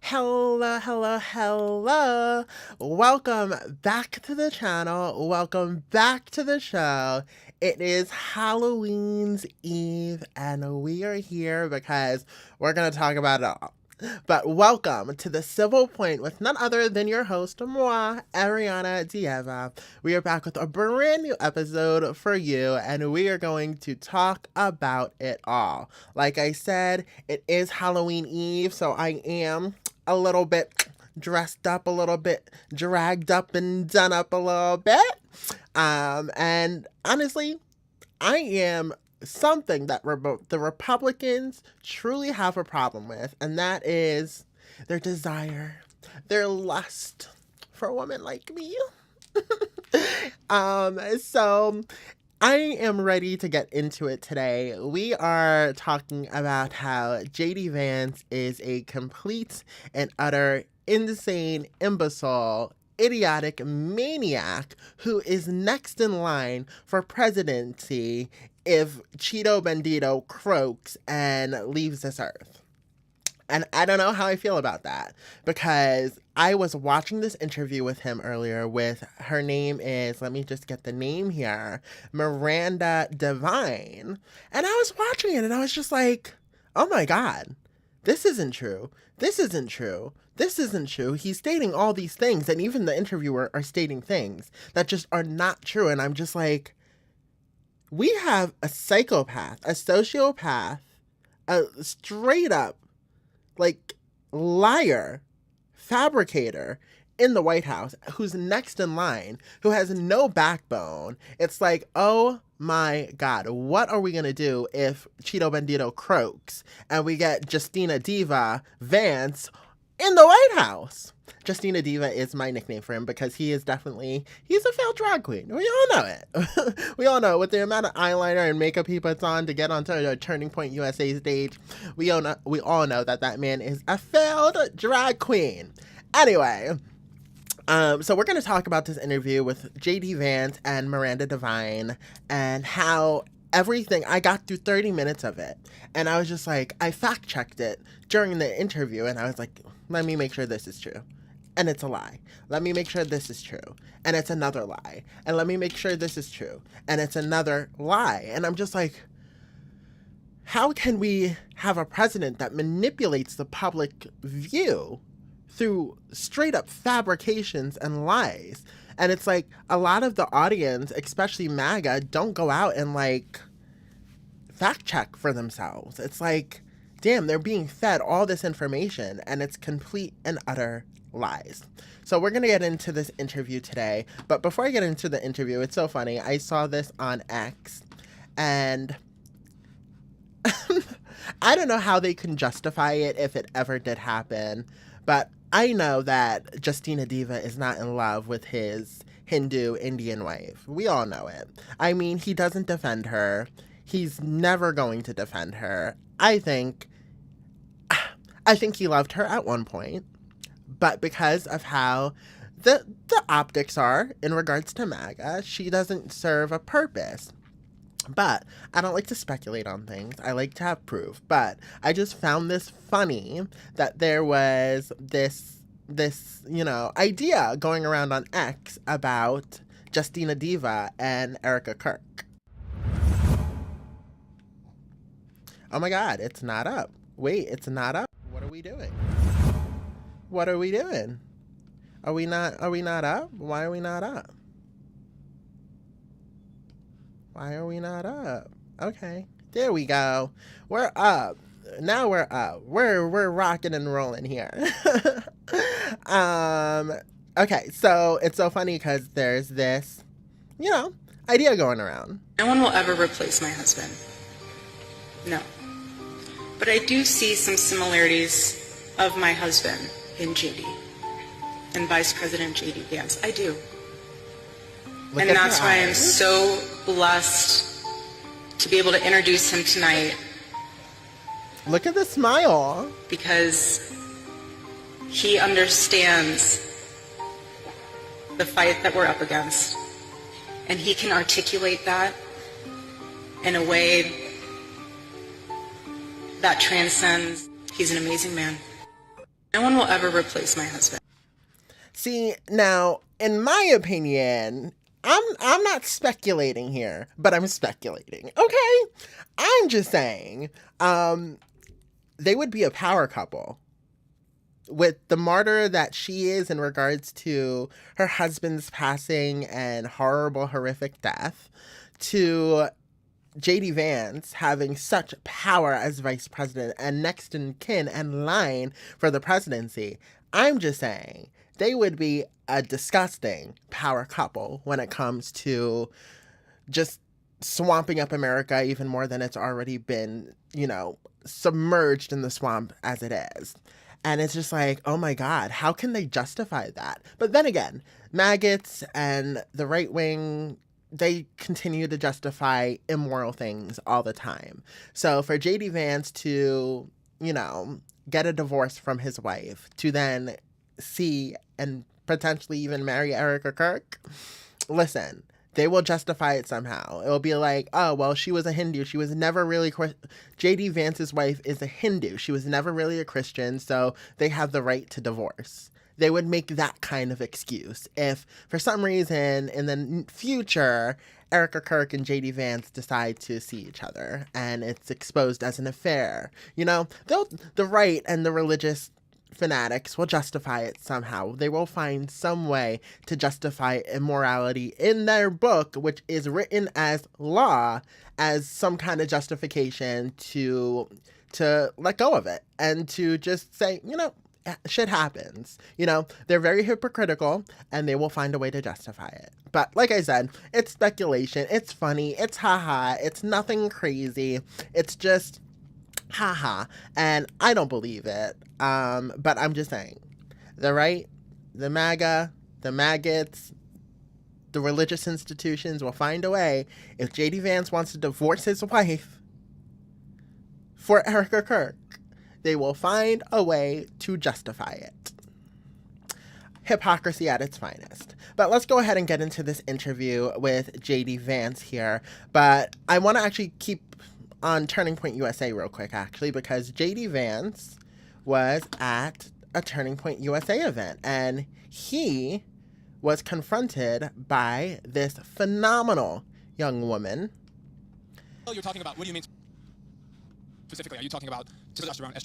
Hello, hello, hello. Welcome back to the channel. Welcome back to the show. It is Halloween's Eve, and we are here because we're going to talk about it all. But welcome to the Civil Point with none other than your host, moi, Ariana Dieva. We are back with a brand new episode for you, and we are going to talk about it all. Like I said, it is Halloween Eve, so I am a little bit dressed up, a little bit dragged up and done up a little bit. And honestly, I am something that the Republicans truly have a problem with, and that is their desire, their lust for a woman like me. So I am ready to get into it today. We are talking about how JD Vance is a complete and utter insane imbecile, idiotic maniac who is next in line for presidency if Cheeto Bandito croaks and leaves this earth. And I don't know how I feel about that, because I was watching this interview with him earlier with, her name is, let me just get the name here, Miranda Devine. And I was watching it and I was just like, oh my God, this isn't true. This isn't true. This isn't true. He's stating all these things, and even the interviewer are stating things that just are not true. And I'm just like, we have a psychopath, a sociopath, a straight up, like, liar, fabricator in the White House who's next in line, who has no backbone. It's like, oh my God, what are we going to do if Cheeto Bandito croaks and we get Justina Diva Vance in the White House? Justina Diva is my nickname for him because he's a failed drag queen. We all know it. We all know, with the amount of eyeliner and makeup he puts on to get onto the Turning Point USA stage. We all know that man is a failed drag queen. Anyway, so we're going to talk about this interview with JD Vance and Miranda Devine and how everything, I got through 30 minutes of it, and I was just like, I fact checked it during the interview, and I was like, let me make sure this is true. And it's a lie. Let me make sure this is true. And it's another lie. And let me make sure this is true. And it's another lie. And I'm just like, how can we have a president that manipulates the public view through straight up fabrications and lies? And it's like, a lot of the audience, especially MAGA, don't go out and like fact check for themselves. It's like, damn, they're being fed all this information and it's complete and utter lies. So we're going to get into this interview today. But before I get into the interview, it's so funny. I saw this on X, and I don't know how they can justify it if it ever did happen. But I know that Justina Diva is not in love with his Hindu Indian wife. We all know it. I mean, he doesn't defend her. He's never going to defend her. I think he loved her at one point. But because of how the optics are in regards to MAGA, she doesn't serve a purpose. But I don't like to speculate on things. I like to have proof. But I just found this funny that there was this idea going around on X about Justina Diva and Erica Kirk. Oh my God, it's not up. Wait, it's not up. What are we doing? What are we doing? Are we not up? Why are we not up? Why are we not up? Okay, there we go. We're up. Now we're up. We're rocking and rolling here. Okay, so it's so funny because there's this, idea going around. No one will ever replace my husband. No. But I do see some similarities of my husband in JD and Vice President JD Vance. I do. And that's why I'm so blessed to be able to introduce him tonight. Look at the smile. Because he understands the fight that we're up against. And he can articulate that in a way that transcends. He's an amazing man. No one will ever replace my husband. See, now, in my opinion, I'm not speculating here, but I'm speculating. Okay? I'm just saying, they would be a power couple. With the martyr that she is in regards to her husband's passing and horrible, horrific death, to JD Vance having such power as vice president and next in kin and line for the presidency, I'm just saying they would be a disgusting power couple when it comes to just swamping up America even more than it's already been, submerged in the swamp as it is. And it's just like, oh my God, how can they justify that? But then again, maggots and the right wing, they continue to justify immoral things all the time. So for JD Vance to, get a divorce from his wife, to then see and potentially even marry Erica Kirk, listen, they will justify it somehow. It will be like, oh, well, she was a Hindu. She was never really... JD Vance's wife is a Hindu. She was never really a Christian, so they have the right to divorce. They would make that kind of excuse if, for some reason, in the future, Erica Kirk and JD Vance decide to see each other, and it's exposed as an affair. The right and the religious fanatics will justify it somehow. They will find some way to justify immorality in their book, which is written as law, as some kind of justification to let go of it and to just say, shit happens. They're very hypocritical and they will find a way to justify it. But like I said, it's speculation. It's funny. It's haha. It's nothing crazy. It's just haha. And I don't believe it. But I'm just saying, the right, the MAGA, the maggots, the religious institutions will find a way. If JD Vance wants to divorce his wife for Erica Kirk, they will find a way to justify it. Hypocrisy at its finest. But let's go ahead and get into this interview with JD Vance here. But I want to actually keep on Turning Point USA real quick, actually, because JD Vance was at a Turning Point USA event, and he was confronted by this phenomenal young woman. You're talking about, what do you mean specifically? Are you talking about testosterone?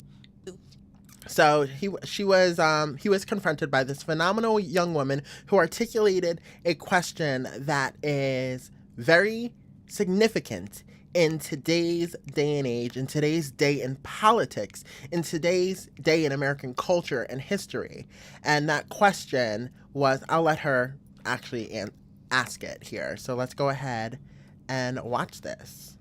So he was confronted by this phenomenal young woman who articulated a question that is very significant in today's day and age, in today's day in politics, in today's day in American culture and history. And that question was, I'll let her actually ask it here. So let's go ahead and watch this.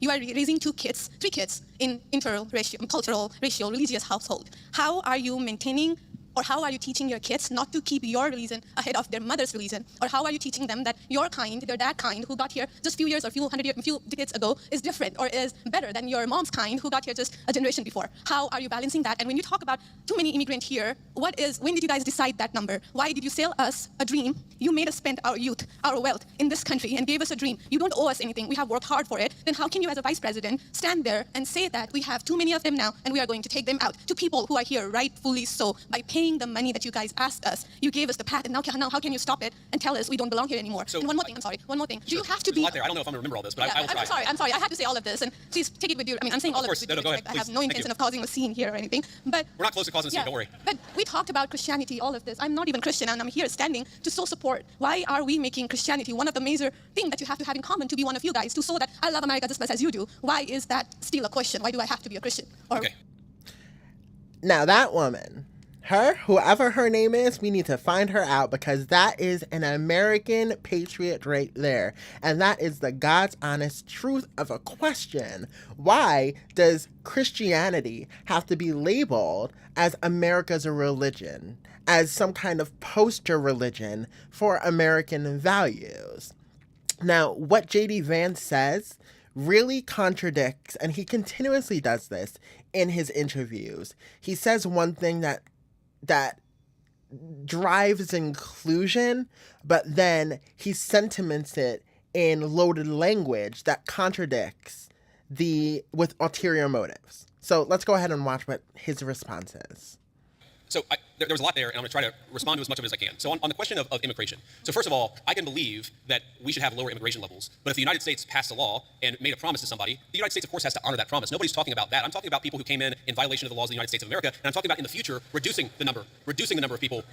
You are raising three kids in interracial, cultural, racial, religious household. How are you maintaining, or how are you teaching your kids not to keep your religion ahead of their mother's religion? Or how are you teaching them that your kind, that kind, who got here just a few years or few decades ago is different or is better than your mom's kind who got here just a generation before? How are you balancing that? And when you talk about too many immigrants here, when did you guys decide that number? Why did you sell us a dream? You made us spend our youth, our wealth in this country and gave us a dream. You don't owe us anything. We have worked hard for it. Then how can you as a vice president stand there and say that we have too many of them now and we are going to take them out to people who are here rightfully so by paying the money that you guys asked us? You gave us the path, and now how can you stop it and tell us we don't belong here anymore? So, and one more thing, one more thing. Do you have to be... I don't know if I'm going to remember all this, but I will try. I'm sorry. I had to say all of this, and please take it with you. I mean, I'm saying all of this with go ahead. I have no intention of causing a scene here or anything, but... We're not close to causing a scene, don't worry. But we talked about Christianity, all of this. I'm not even Christian, and I'm here standing to so support. Why are we making Christianity one of the major things that you have to have in common to be one of you guys, to show that I love America just as you do? Why is that still a question? Why do I have to be a Christian? Okay. Now that woman, whoever her name is, we need to find her out, because that is an American patriot right there. And that is the God's honest truth of a question. Why does Christianity have to be labeled as America's religion, as some kind of poster religion for American values? Now, what JD Vance says really contradicts, and he continuously does this in his interviews. He says one thing that drives inclusion, but then he sentiments it in loaded language that contradicts with ulterior motives. So let's go ahead and watch what his response is. So there was a lot there, and I'm going to try to respond to as much of it as I can. So on the question of immigration. So first of all, I can believe that we should have lower immigration levels. But if the United States passed a law and made a promise to somebody, the United States, of course, has to honor that promise. Nobody's talking about that. I'm talking about people who came in violation of the laws of the United States of America, and I'm talking about in the future reducing the number of people.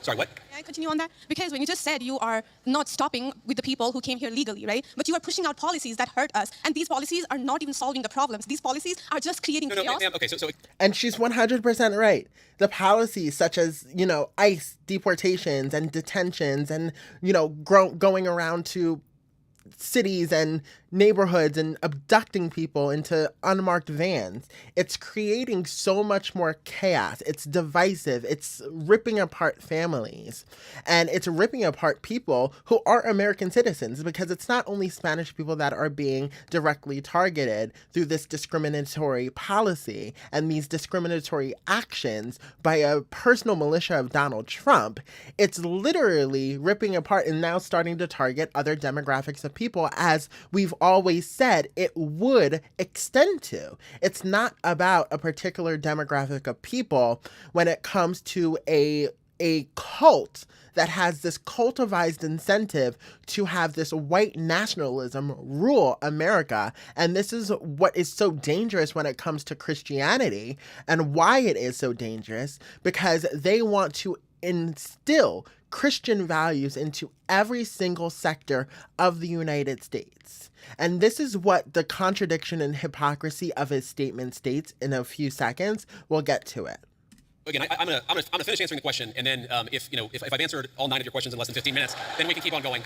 Sorry, what? Can I continue on that? Because when you just said you are not stopping with the people who came here legally, right? But you are pushing out policies that hurt us. And these policies are not even solving the problems. These policies are just creating chaos. Ma'am, okay, so And she's 100% right. The policies such as, ICE deportations and detentions and, going around to cities and neighborhoods and abducting people into unmarked vans. It's creating so much more chaos. It's divisive. It's ripping apart families. And it's ripping apart people who are American citizens, because it's not only Spanish people that are being directly targeted through this discriminatory policy and these discriminatory actions by a personal militia of Donald Trump. It's literally ripping apart and now starting to target other demographics of people, as we've always said it would extend to. It's not about a particular demographic of people when it comes to a cult that has this cultivized incentive to have this white nationalism rule America. And this is what is so dangerous when it comes to Christianity, and why it is so dangerous, because they want to instill Christian values into every single sector of the United States. And this is what the contradiction and hypocrisy of his statement states in a few seconds. We'll get to it. Again, I'm gonna finish answering the question, and then if I've answered all 9 of your questions in less than 15 minutes, then we can keep on going.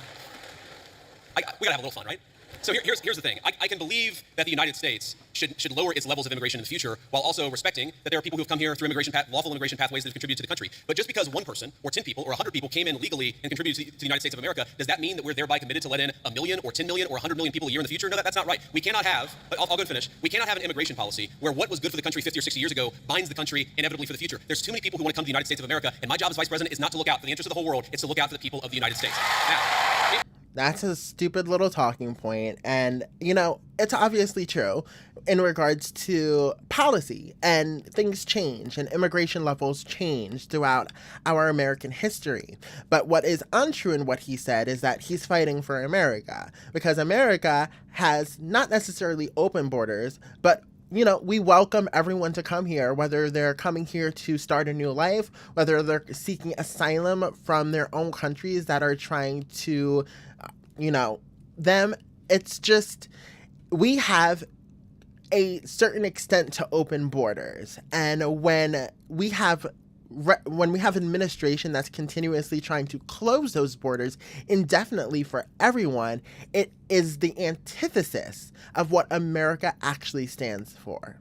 We gotta have a little fun, right? So here's the thing. I can believe that the United States should lower its levels of immigration in the future, while also respecting that there are people who have come here through lawful immigration pathways that have contributed to the country. But just because one person, or 10 people, or 100 people came in legally and contributed to the United States of America, does that mean that we're thereby committed to let in 1 million, or 10 million, or 100 million people a year in the future? No, that's not right. We cannot have, I'll go and finish, we cannot have an immigration policy where what was good for the country 50 or 60 years ago binds the country inevitably for the future. There's too many people who want to come to the United States of America, and my job as vice president is not to look out for the interests of the whole world, it's to look out for the people of the United States. Now, that's a stupid little talking point. And, it's obviously true in regards to policy, and things change and immigration levels change throughout our American history. But what is untrue in what he said is that he's fighting for America, because America has not necessarily open borders, but we welcome everyone to come here, whether they're coming here to start a new life, whether they're seeking asylum from their own countries that are trying to, them. It's just, we have a certain extent to open borders. And when we have administration that's continuously trying to close those borders indefinitely for everyone, it is the antithesis of what America actually stands for.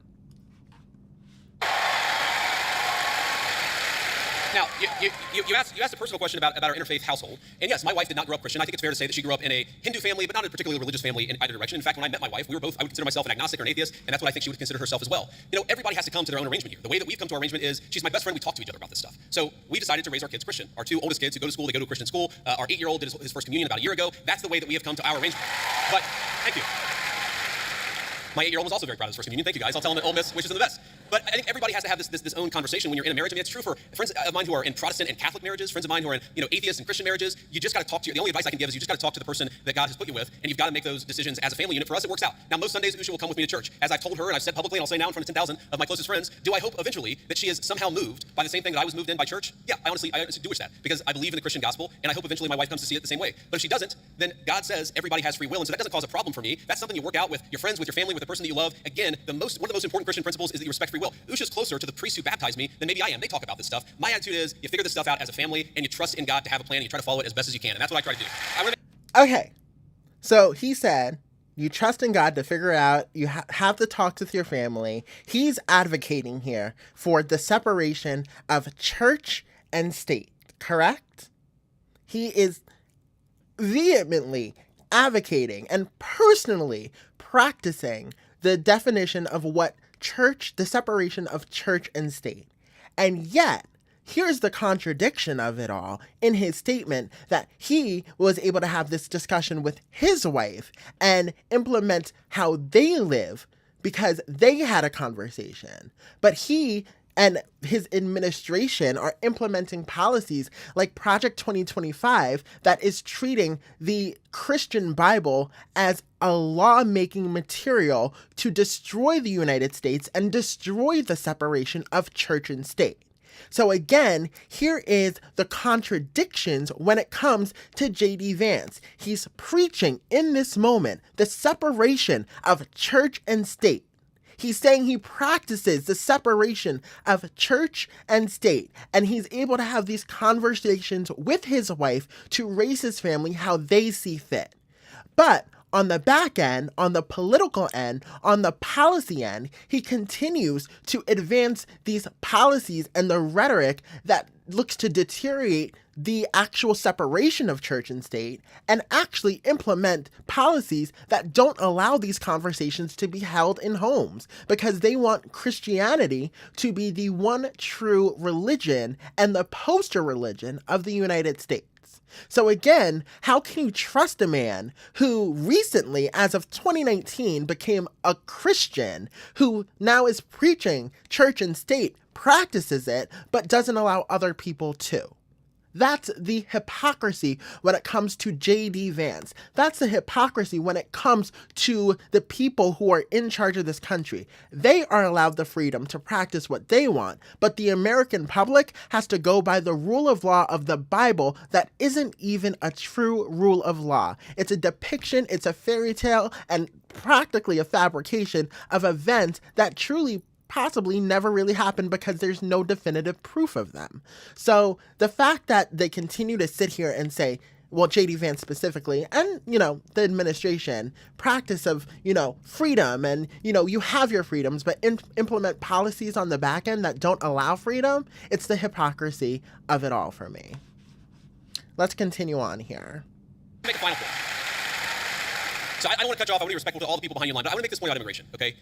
Now, you asked a personal question about our interfaith household. And yes, my wife did not grow up Christian. I think it's fair to say that she grew up in a Hindu family, but not a particularly religious family in either direction. In fact, when I met my wife, we were both, I would consider myself an agnostic or an atheist, and that's what I think she would consider herself as well. Everybody has to come to their own arrangement here. The way that we've come to our arrangement is she's my best friend. We talk to each other about this stuff. So we decided to raise our kids Christian. Our 2 oldest kids who go to school, they go to a Christian school. Our 8-year-old did his first communion about a year ago. That's the way that we have come to our arrangement. But, thank you. My 8-year-old was also very proud of his first communion. Thank you, guys. I'll tell him that Ole Miss wishes him the best. But I think everybody has to have this own conversation when you're in a marriage. I mean, it's true for friends of mine who are in Protestant and Catholic marriages, friends of mine who are in atheist and Christian marriages. You just got to talk to the only advice I can give is you just got to talk to the person that God has put you with, and you've got to make those decisions as a family unit. For us, it works out. Now, most Sundays, Usha will come with me to church. As I've told her, and I've said publicly, and I'll say now in front of 10,000 of my closest friends, do I hope eventually that she is somehow moved by the same thing that I was moved in by church? Yeah, I honestly do wish that, because I believe in the Christian gospel, and I hope eventually my wife comes to see it the same way. But if she doesn't, then God says everybody has free will, and so that doesn't cause a problem for me. That's something you work out with your friends, with your family, with the person that you love. Again, one of the most important Christian principles is that you respect free will. Usha's closer to the priests who baptized me than maybe I am. They talk about this stuff. My attitude is you figure this stuff out as a family, and you trust in God to have a plan, and you try to follow it as best as you can, and that's what I try to do. Okay, so he said you trust in God to figure out, you have the talks with your family. He's advocating here for the separation of church and state, correct? He is vehemently advocating and personally practicing the definition of what the separation of church and state. And yet, here's the contradiction of it all in his statement that he was able to have this discussion with his wife and implement how they live because they had a conversation. But he and his administration are implementing policies like Project 2025 that is treating the Christian Bible as a lawmaking material to destroy the United States and destroy the separation of church and state. So again, here is the contradictions when it comes to JD Vance. He's preaching in this moment the separation of church and state. He's saying he practices the separation of church and state, and he's able to have these conversations with his wife to raise his family how they see fit. But on the back end, on the political end, on the policy end, he continues to advance these policies and the rhetoric that looks to deteriorate the actual separation of church and state and actually implement policies that don't allow these conversations to be held in homes because they want Christianity to be the one true religion and the poster religion of the United States. So again, how can you trust a man who recently, as of 2019, became a Christian, who now is preaching church and state, practices it, but doesn't allow other people to? That's the hypocrisy when it comes to JD Vance. That's the hypocrisy when it comes to the people who are in charge of this country. They are allowed the freedom to practice what they want, but the American public has to go by the rule of law of the Bible that isn't even a true rule of law. It's a depiction, it's a fairy tale, and practically a fabrication of events that truly possibly never really happened because there's no definitive proof of them. So the fact that they continue to sit here and say, well, JD Vance specifically, and, the administration, practice of, freedom and, you have your freedoms, but implement policies on the back end that don't allow freedom, it's the hypocrisy of it all for me. Let's continue on here. Make a final point. So I don't want to cut you off. I want to be respectful to all the people behind you in line, but I want to make this point about immigration, okay?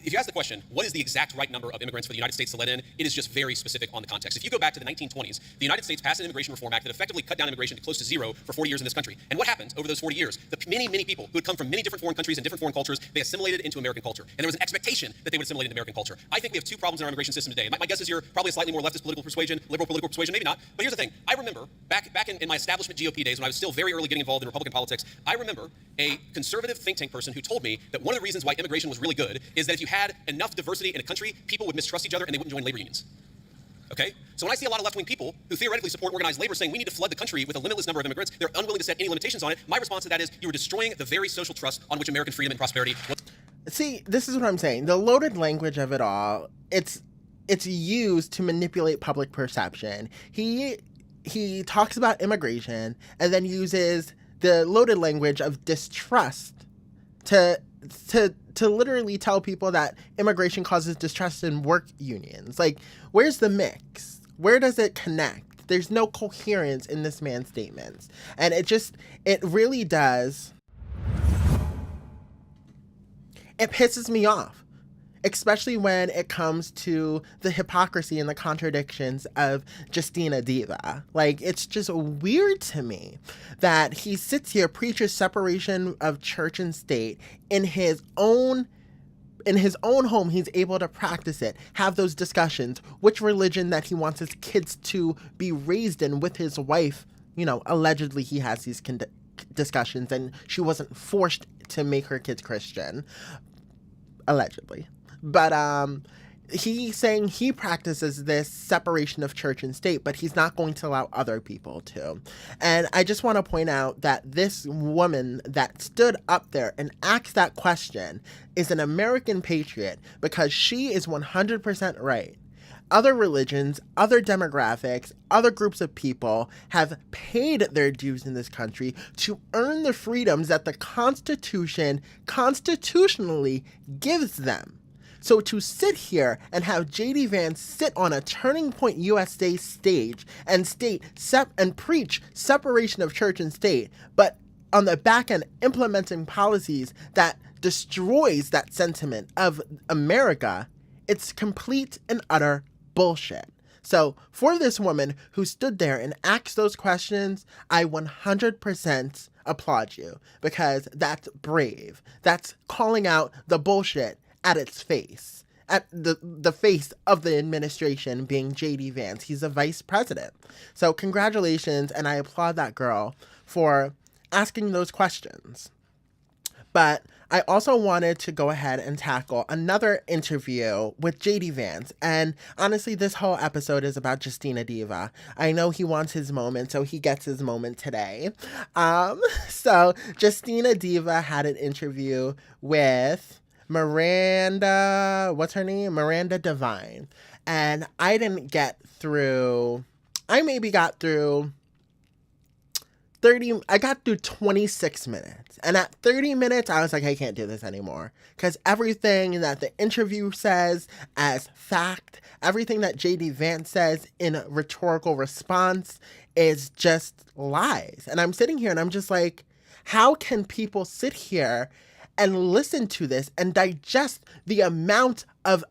If you ask the question, what is the exact right number of immigrants for the United States to let in, it is just very specific on the context. If you go back to the 1920s, the United States passed an Immigration Reform Act that effectively cut down immigration to close to zero for 40 years in this country. And what happened over those 40 years? The many, many people who had come from many different foreign countries and different foreign cultures, they assimilated into American culture. And there was an expectation that they would assimilate into American culture. I think we have two problems in our immigration system today. My guess is you're probably a slightly more leftist political persuasion, liberal political persuasion, maybe not. But here's the thing. I remember back in my establishment GOP days when I was still very early getting involved in Republican politics, I remember a conservative think tank person who told me that one of the reasons why immigration was really good is that if you had enough diversity in a country, people would mistrust each other and they wouldn't join labor unions. Okay? So when I see a lot of left-wing people who theoretically support organized labor saying we need to flood the country with a limitless number of immigrants, they're unwilling to set any limitations on it, my response to that is you are destroying the very social trust on which American freedom and prosperity was. See, this is what I'm saying. The loaded language of it all, it's used to manipulate public perception. He talks about immigration and then uses the loaded language of distrust to literally tell people that immigration causes distrust in work unions. Like, where's the mix? Where does it connect? There's no coherence in this man's statements. And it really does. It pisses me off, especially when it comes to the hypocrisy and the contradictions of Justina Diva. Like, it's just weird to me that he sits here, preaches separation of church and state in his own home. He's able to practice it, have those discussions, which religion that he wants his kids to be raised in with his wife. Allegedly he has these discussions and she wasn't forced to make her kids Christian, allegedly. But he's saying he practices this separation of church and state, but he's not going to allow other people to. And I just want to point out that this woman that stood up there and asked that question is an American patriot because she is 100% right. Other religions, other demographics, other groups of people have paid their dues in this country to earn the freedoms that the Constitution constitutionally gives them. So to sit here and have JD Vance sit on a Turning Point USA stage and preach separation of church and state, but on the back end implementing policies that destroys that sentiment of America, it's complete and utter bullshit. So for this woman who stood there and asked those questions, I 100% applaud you because that's brave. That's calling out the bullshit at its face, at the face of the administration being JD Vance. He's a vice president. So congratulations, and I applaud that girl for asking those questions. But I also wanted to go ahead and tackle another interview with JD Vance. And honestly, this whole episode is about Justina Diva. I know he wants his moment, so he gets his moment today. So Justina Diva had an interview with Miranda, what's her name? Miranda Devine. And I didn't get through, I maybe got through 26 minutes. And at 30 minutes, I was like, I can't do this anymore. Because everything that the interview says as fact, everything that JD Vance says in a rhetorical response is just lies. And I'm sitting here and I'm just like, how can people sit here and listen to this and digest the amount of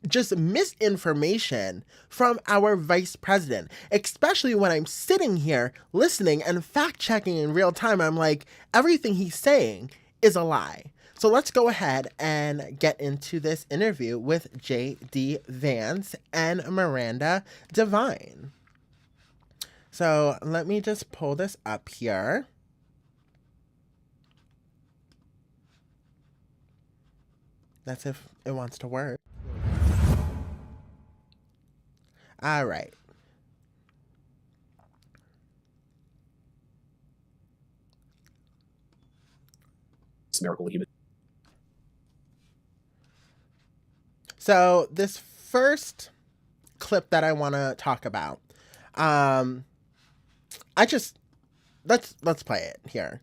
just misinformation from our vice president, especially when I'm sitting here listening and fact checking in real time. I'm like, everything he's saying is a lie. So let's go ahead and get into this interview with JD Vance and Miranda Devine. So let me just pull this up here. That's if it wants to work. All right. It's a miracle human. So this first clip that I want to talk about, let's play it here.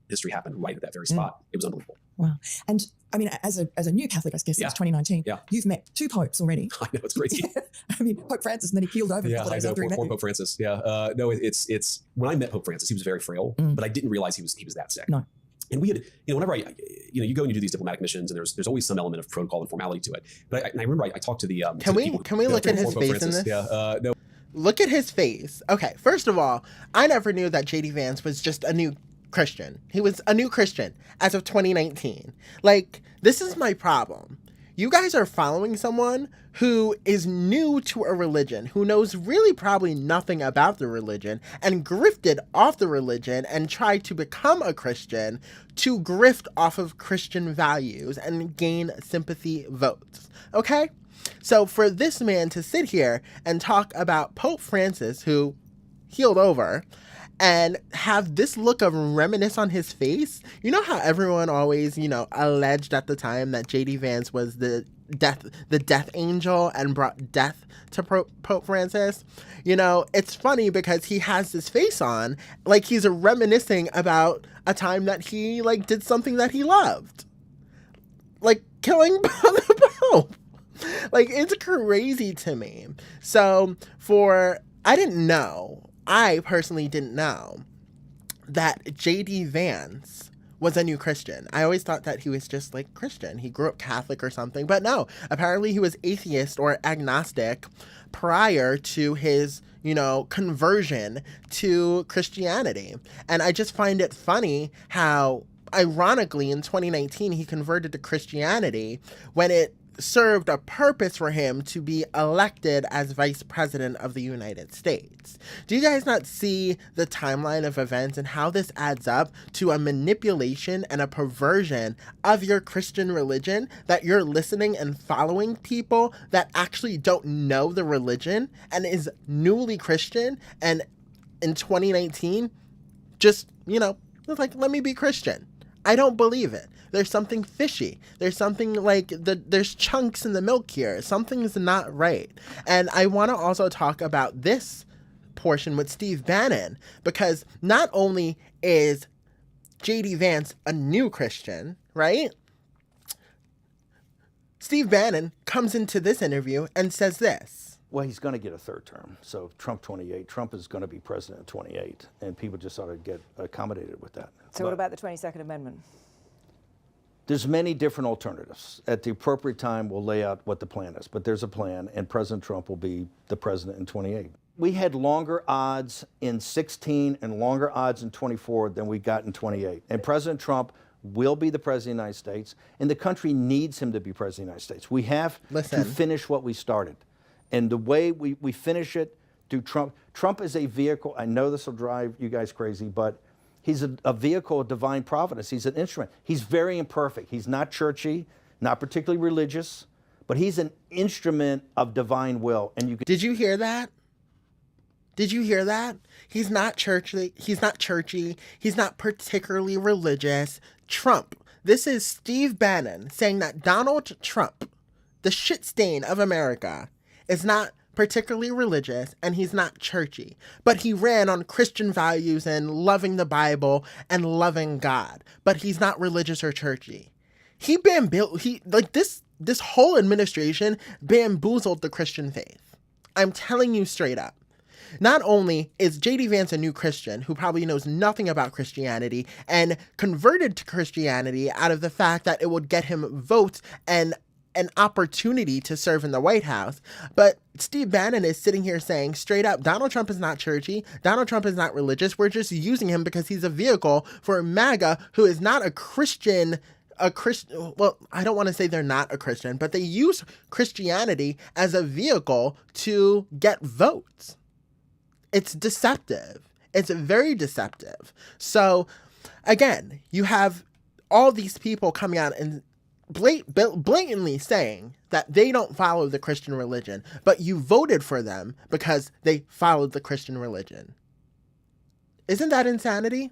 History happened right at that very spot. It was unbelievable. Wow. And I mean, as a new Catholic, I guess, since 2019, you've met two popes already. I know, it's crazy. I mean, Pope Francis, and then he keeled over. Yeah, I know, poor Pope Francis. Yeah. No, it's when I met Pope Francis, he was very frail, but I didn't realize he was that sick. No. And we had, whenever you go and you do these diplomatic missions, and there's always some element of protocol and formality to it. But I remember I talked to the Can we look at his face in this? Yeah. No. Look at his face. Okay, first of all, I never knew that JD Vance was just a new Christian. He was a new Christian as of 2019. Like, this is my problem. You guys are following someone who is new to a religion, who knows really probably nothing about the religion, and grifted off the religion and tried to become a Christian to grift off of Christian values and gain sympathy votes. Okay? So for this man to sit here and talk about Pope Francis, who healed over, and have this look of reminisce on his face. You know how everyone always, alleged at the time that JD Vance was the death angel and brought death to Pope Francis? It's funny because he has this face on like he's reminiscing about a time that he did something that he loved. Like killing the Pope. It's crazy to me. So I personally didn't know that JD Vance was a new Christian. I always thought that he was just Christian. He grew up Catholic or something, but no, apparently he was atheist or agnostic prior to his, conversion to Christianity. And I just find it funny how, ironically, in 2019, he converted to Christianity when it served a purpose for him to be elected as vice president of the United States. Do you guys not see the timeline of events and how this adds up to a manipulation and a perversion of your Christian religion, that you're listening and following people that actually don't know the religion and is newly Christian, and in 2019 just, it's like, let me be Christian. I don't believe it. There's something fishy. There's something there's chunks in the milk here. Something's not right. And I want to also talk about this portion with Steve Bannon, because not only is JD Vance a new Christian, right? Steve Bannon comes into this interview and says this. Well, he's going to get a third term. So Trump 28, Trump is going to be president in 28, and people just ought to get accommodated with that. So what about the 22nd Amendment? There's many different alternatives. At the appropriate time, we'll lay out what the plan is, but there's a plan, and President Trump will be the president in 28. We had longer odds in 16 and longer odds in 24 than we got in 28. And President Trump will be the president of the United States, and the country needs him to be president of the United States. We have to finish what we started. And the way we finish it through Trump. Trump is a vehicle. I know this will drive you guys crazy, but he's a vehicle of divine providence. He's an instrument. He's very imperfect. He's not churchy, not particularly religious, but he's an instrument of divine will. And you can. Did you hear that? Did you hear that? He's not churchy. He's not churchy. He's not particularly religious. Trump. This is Steve Bannon saying that Donald Trump, the shit stain of America, is not particularly religious and he's not churchy, but he ran on Christian values and loving the Bible and loving God, but he's not religious or churchy. This whole administration bamboozled the Christian faith. I'm telling you straight up. Not only is JD Vance a new Christian who probably knows nothing about Christianity and converted to Christianity out of the fact that it would get him votes and an opportunity to serve in the White House, but Steve Bannon is sitting here saying straight up, Donald Trump is not churchy, Donald Trump is not religious, we're just using him because he's a vehicle for MAGA, who is not a Christian, well, I don't want to say they're not a Christian, but they use Christianity as a vehicle to get votes. It's deceptive. It's very deceptive. So, again, you have all these people coming out and blatantly saying that they don't follow the Christian religion, but you voted for them because they followed the Christian religion. Isn't that insanity?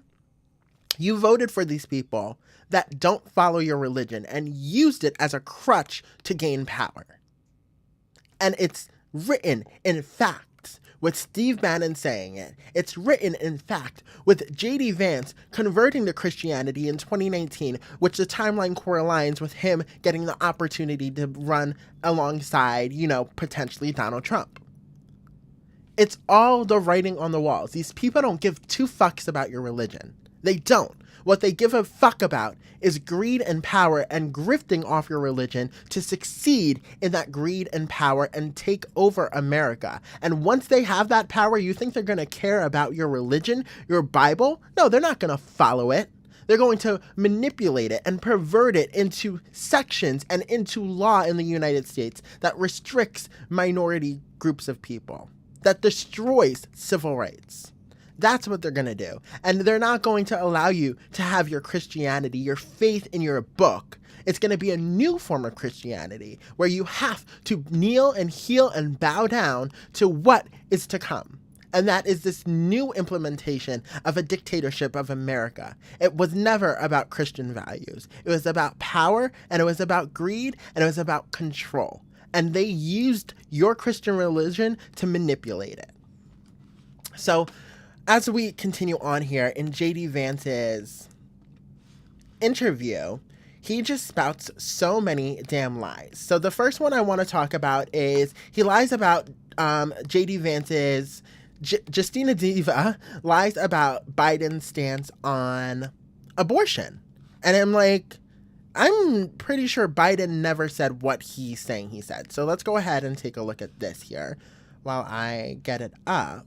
You voted for these people that don't follow your religion and used it as a crutch to gain power. And it's written in fact with Steve Bannon saying it. It's written in fact with JD Vance converting to Christianity in 2019, which the timeline correlates with him getting the opportunity to run alongside, potentially Donald Trump. It's all the writing on the walls. These people don't give two fucks about your religion. They don't. What they give a fuck about is greed and power and grifting off your religion to succeed in that greed and power and take over America. And once they have that power, you think they're going to care about your religion, your Bible? No, they're not going to follow it. They're going to manipulate it and pervert it into sections and into law in the United States that restricts minority groups of people, that destroys civil rights. That's what they're going to do. And they're not going to allow you to have your Christianity, your faith in your book. It's going to be a new form of Christianity where you have to kneel and heel and bow down to what is to come. And that is this new implementation of a dictatorship of America. It was never about Christian values. It was about power, and it was about greed, and it was about control. And they used your Christian religion to manipulate it. So, as we continue on here, in JD Vance's interview, he just spouts so many damn lies. So the first one I want to talk about is he lies about JD Vance's, Justina Diva lies about Biden's stance on abortion. And I'm like, I'm pretty sure Biden never said what he's saying he said. So let's go ahead and take a look at this here while I get it up.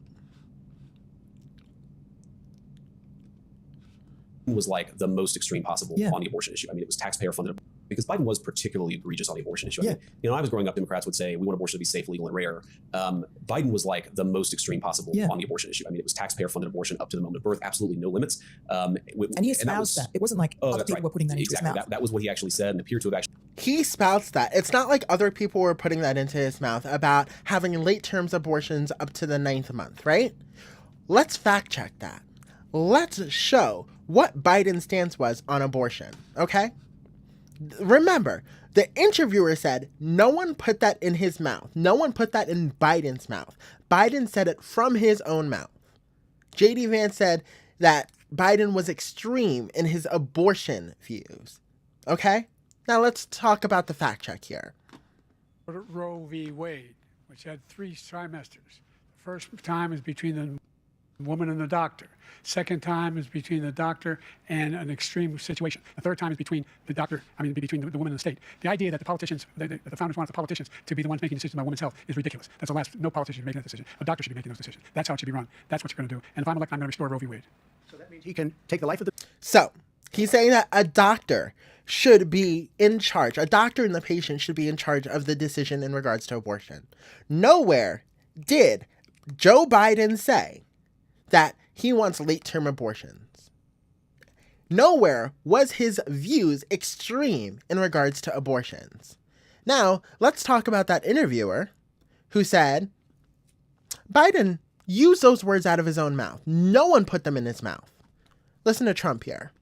Was like the most extreme possible on the abortion issue. I mean, it was taxpayer funded because Biden was particularly egregious on the abortion issue. I mean, I was growing up, Democrats would say we want abortion to be safe, legal, and rare. Biden was like the most extreme possible on the abortion issue. I mean, it was taxpayer funded abortion up to the moment of birth, absolutely no limits. And he espoused that. It wasn't like other people were putting that into his mouth. That was what he actually said and appeared to have actually. He spouts that. It's not like other people were putting that into his mouth about having late term abortions up to the 9th month, right? Let's fact check that. Let's show what Biden's stance was on abortion, okay? Remember, the interviewer said no one put that in his mouth. No one put that in Biden's mouth. Biden said it from his own mouth. JD Vance said that Biden was extreme in his abortion views, okay? Now let's talk about the fact check here. Roe v. Wade, which had 3 trimesters. The first time is between the woman and the doctor. Second time is between the doctor and an extreme situation. The third time is between the doctor, between the woman and the state. The idea that the politicians, the founders wanted the politicians to be the ones making decisions about women's health is ridiculous. That's the last, no politician should be making that decision. A doctor should be making those decisions. That's how it should be run. That's what you're going to do. And if I'm elected, I'm going to restore Roe v. Wade. So that means he can take the life of the... So, He's saying that a doctor should be in charge. A doctor and the patient should be in charge of the decision in regards to abortion. Nowhere did Joe Biden say that he wants late-term abortions. Nowhere was his views extreme in regards to abortions. Now, let's talk about that interviewer who said Biden used those words out of his own mouth. No one put them in his mouth. Listen to Trump here.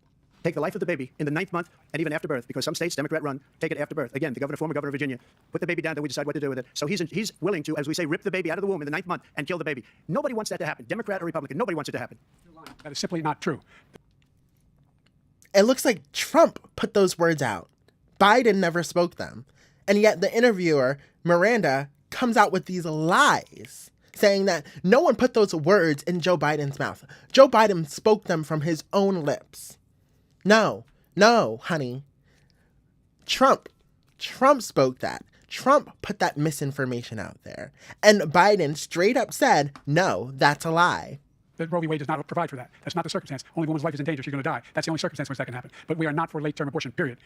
Take the life of the baby in the 9th month and even after birth, because some states, Democrat run, take it after birth. Again, the former governor of Virginia, put the baby down, then we decide what to do with it. So he's willing to, as we say, rip the baby out of the womb in the 9th month and kill the baby. Nobody wants that to happen, Democrat or Republican. Nobody wants it to happen. That is simply not true. It looks like Trump put those words out. Biden never spoke them. And yet the interviewer, Miranda, comes out with these lies, saying that no one put those words in Joe Biden's mouth. Joe Biden spoke them from his own lips. No, honey. Trump spoke that. Trump put that misinformation out there. And Biden straight up said, no, that's a lie. That Roe v. Wade does not provide for that. That's not the circumstance. Only woman's life is in danger. She's going to die. That's the only circumstance in which that can happen. But we are not for late-term abortion, period.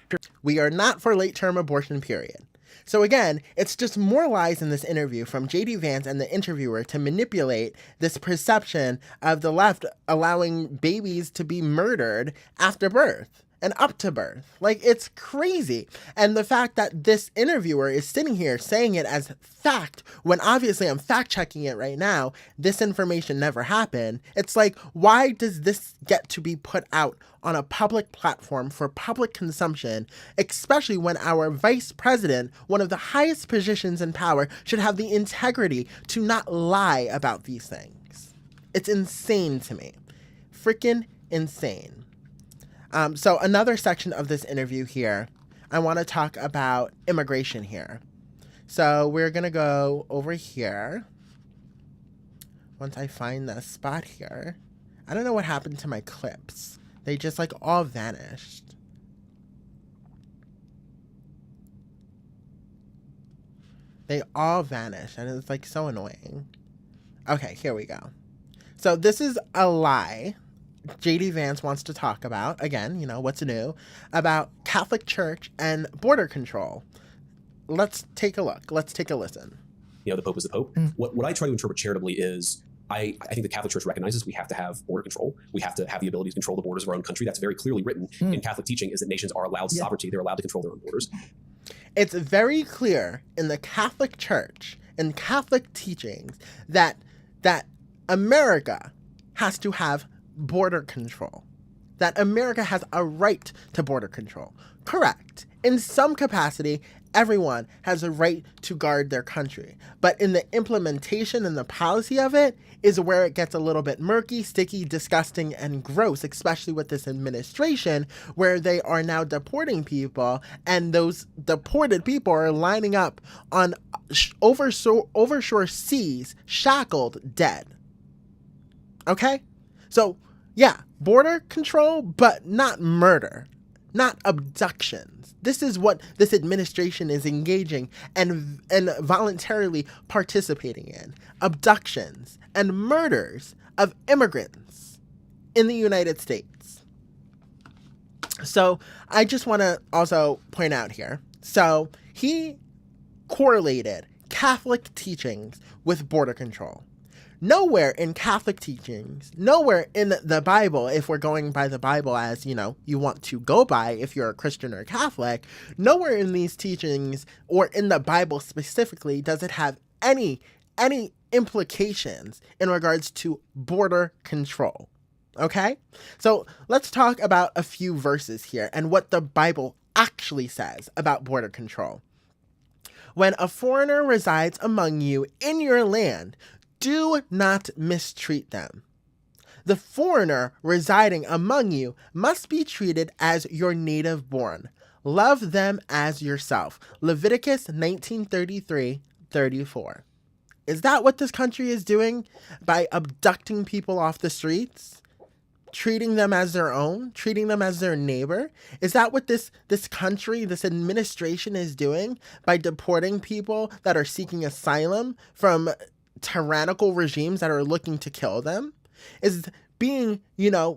We are not for late-term abortion, period. So again, it's just more lies in this interview from JD Vance and the interviewer to manipulate this perception of the left allowing babies to be murdered after birth and up to birth. Like, it's crazy. And the fact that this interviewer is sitting here saying it as fact, when obviously I'm fact checking it right now, this information never happened. It's like, why does this get to be put out on a public platform for public consumption, especially when our vice president, one of the highest positions in power, should have the integrity to not lie about these things? It's insane to me. Freaking insane. So another section of this interview here, I want to talk about immigration here. So we're going to go over here. Once I find the spot here. I don't know what happened to my clips. They just like all vanished. They all vanished and it's like so annoying. Okay, here we go. So this is a lie JD Vance wants to talk about, again, you know, what's new, about Catholic Church and border control. Let's take a look. Let's take a listen. You know, the Pope is the Pope. What I try to interpret charitably is I think the Catholic Church recognizes we have to have border control. We have to have the ability to control the borders of our own country. That's very clearly written in Catholic teaching, is that nations are allowed sovereignty. They're allowed to control their own borders. It's very clear in the Catholic Church and Catholic teachings that America has to have border control, that America has a right to border control. Correct. In some capacity, everyone has a right to guard their country. But in the implementation and the policy of it is where it gets a little bit murky, sticky, disgusting, and gross, especially with this administration where they are now deporting people, and those deported people are lining up on overshore seas, shackled, dead. Okay? So, yeah, border control, but not murder, not abductions. This is what this administration is engaging and voluntarily participating in. Abductions and murders of immigrants in the United States. So I just want to also point out here. So he correlated Catholic teachings with border control. Nowhere in Catholic teachings, nowhere in the Bible, if we're going by the Bible as, you know, you want to go by if you're a Christian or a Catholic, nowhere in these teachings or in the Bible specifically does it have any implications in regards to border control. Okay? So let's talk about a few verses here and what the Bible actually says about border control. When a foreigner resides among you in your land, do not mistreat them. The foreigner residing among you must be treated as your native born. Love them as yourself. Leviticus 19:33-34. Is that what this country is doing by abducting people off the streets? Treating them as their own? Treating them as their neighbor? Is that what this country, this administration is doing by deporting people that are seeking asylum from tyrannical regimes that are looking to kill them? is being,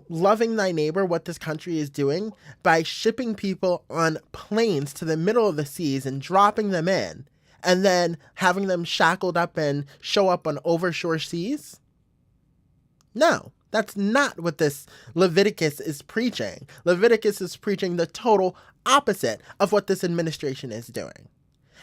loving thy neighbor, what this country is doing by shipping people on planes to the middle of the seas and dropping them in and then having them shackled up and show up on overshore seas? No, that's not what this Leviticus is preaching. Leviticus is preaching the total opposite of what this administration is doing.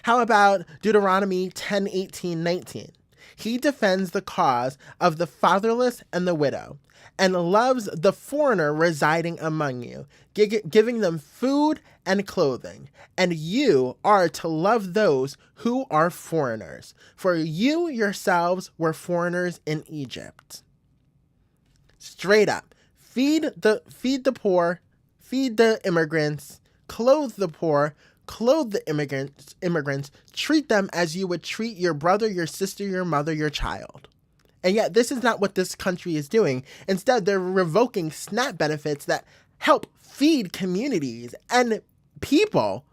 How about Deuteronomy 10:18-19? He defends the cause of the fatherless and the widow, and loves the foreigner residing among you, giving them food and clothing. And you are to love those who are foreigners, for you yourselves were foreigners in Egypt. Straight up, feed the poor, feed the immigrants, clothe the poor, clothe the immigrants, treat them as you would treat your brother, your sister, your mother, your child. And yet this is not what this country is doing. Instead, they're revoking SNAP benefits that help feed communities and people,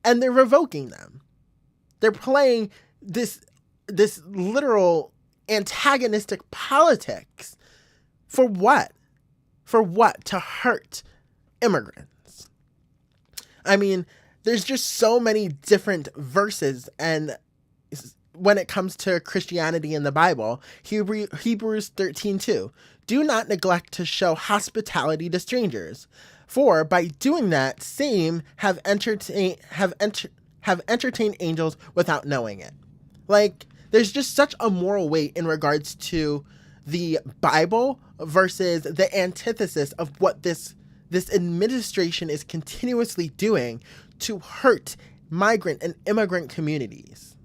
and they're revoking them. They're playing this literal antagonistic politics. For what? For what? To hurt immigrants. I mean, there's just so many different verses, and when it comes to Christianity in the Bible, Hebrews 13:2, do not neglect to show hospitality to strangers, for by doing that same have entertained angels without knowing it. Like, there's just such a moral weight in regards to the Bible versus the antithesis of what this administration is continuously doing to hurt migrant and immigrant communities.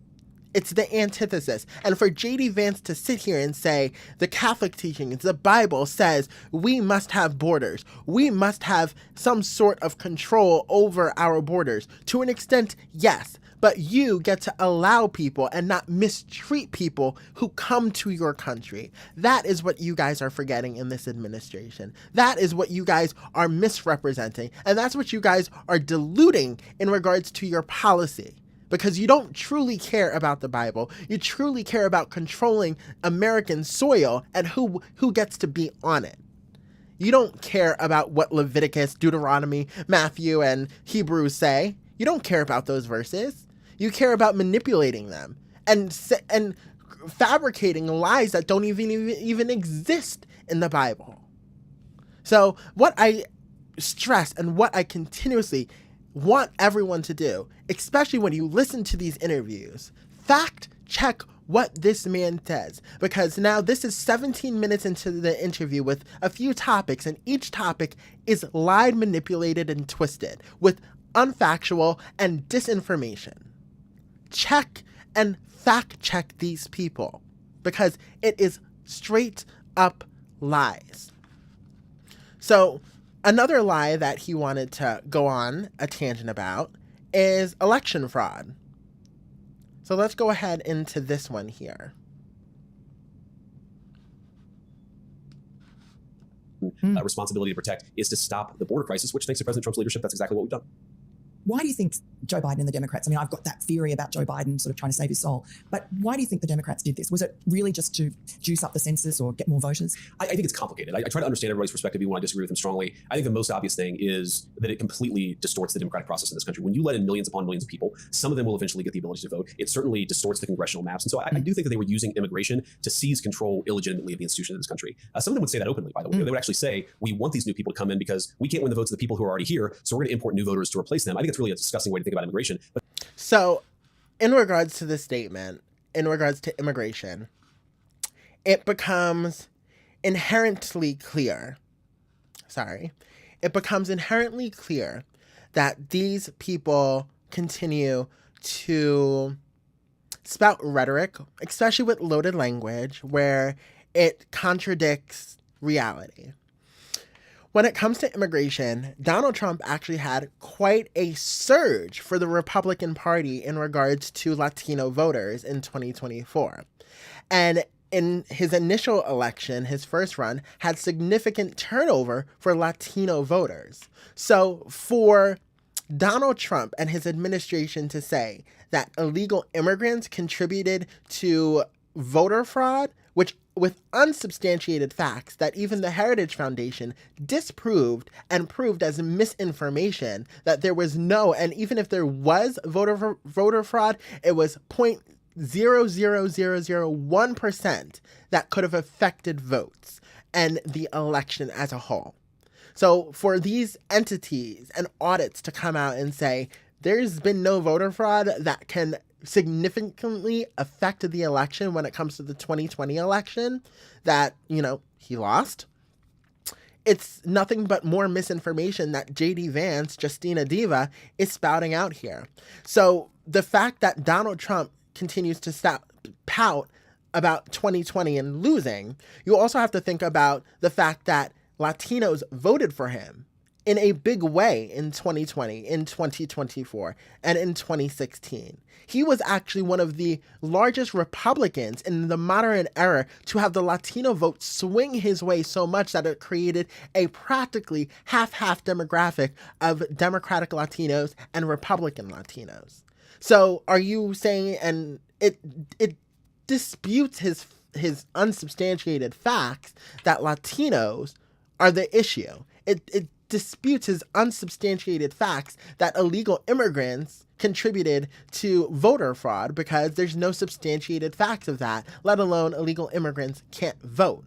It's the antithesis. And for JD Vance to sit here and say the Catholic teachings, the Bible says we must have borders. We must have some sort of control over our borders. To an extent, yes. But you get to allow people and not mistreat people who come to your country. That is what you guys are forgetting in this administration. That is what you guys are misrepresenting. And that's what you guys are diluting in regards to your policy. Because you don't truly care about the Bible. You truly care about controlling American soil and who gets to be on it. You don't care about what Leviticus, Deuteronomy, Matthew, and Hebrews say. You don't care about those verses. You care about manipulating them and fabricating lies that don't even exist in the Bible. So what I stress and what I continuously want everyone to do, especially when you listen to these interviews, fact check what this man says, because now this is 17 minutes into the interview with a few topics, and each topic is lied, manipulated, and twisted with unfactual and disinformation. Check and fact check these people, because it is straight up lies. So another lie that he wanted to go on a tangent about is election fraud. So let's go ahead into this one here. Responsibility to protect is to stop the border crisis, which thanks to President Trump's leadership, that's exactly what we've done. Why do you think Joe Biden and the Democrats, I mean, I've got that theory about Joe Biden sort of trying to save his soul, but why do you think the Democrats did this? Was it really just to juice up the census or get more voters? I think it's complicated. I try to understand everybody's perspective even when I disagree with them strongly. I think the most obvious thing is that it completely distorts the democratic process in this country. When you let in millions upon millions of people, some of them will eventually get the ability to vote. It certainly distorts the congressional maps. And so I do think that they were using immigration to seize control illegitimately of the institution of this country. Some of them would say that openly, by the way. They would actually say, we want these new people to come in because we can't win the votes of the people who are already here, so we're going to import new voters to replace them. I think it's really a disgusting way to think about immigration. But so in regards to this statement, in regards to immigration, it becomes inherently clear that these people continue to spout rhetoric, especially with loaded language, where it contradicts reality. When it comes to immigration, Donald Trump actually had quite a surge for the Republican Party in regards to Latino voters in 2024. And in his initial election, his first run, had significant turnover for Latino voters. So for Donald Trump and his administration to say that illegal immigrants contributed to voter fraud, which with unsubstantiated facts that even the Heritage Foundation disproved and proved as misinformation that there was no, and even if there was voter fraud, it was 0.00001% that could have affected votes and the election as a whole. So for these entities and audits to come out and say there's been no voter fraud that can significantly affect the election when it comes to the 2020 election that, he lost, it's nothing but more misinformation that JD Vance, Justina Diva, is spouting out here. So the fact that Donald Trump continues to pout about 2020 and losing, you also have to think about the fact that Latinos voted for him in a big way in 2020, in 2024, and in 2016. He was actually one of the largest Republicans in the modern era to have the Latino vote swing his way so much that it created a practically half-half demographic of Democratic Latinos and Republican Latinos. So are you saying, and it disputes his unsubstantiated facts that Latinos are the issue. It disputes his unsubstantiated facts that illegal immigrants contributed to voter fraud because there's no substantiated facts of that, let alone illegal immigrants can't vote.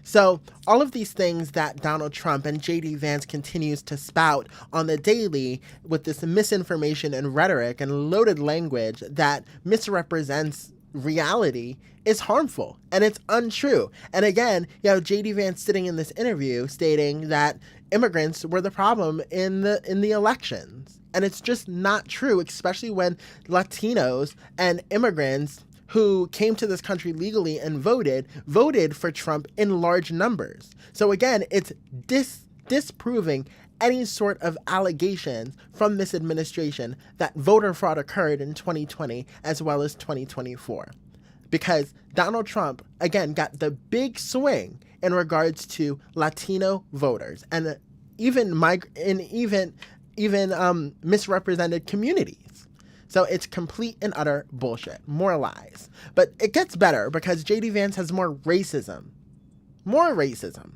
So all of these things that Donald Trump and JD Vance continues to spout on the daily with this misinformation and rhetoric and loaded language that misrepresents reality is harmful and it's untrue. And again, JD Vance sitting in this interview stating that immigrants were the problem in the elections. And it's just not true, especially when Latinos and immigrants who came to this country legally and voted for Trump in large numbers. So again, it's disproving any sort of allegations from this administration that voter fraud occurred in 2020 as well as 2024. Because Donald Trump, again, got the big swing in regards to Latino voters and even misrepresented communities. So it's complete and utter bullshit. More lies. But it gets better because JD Vance has more racism. More racism.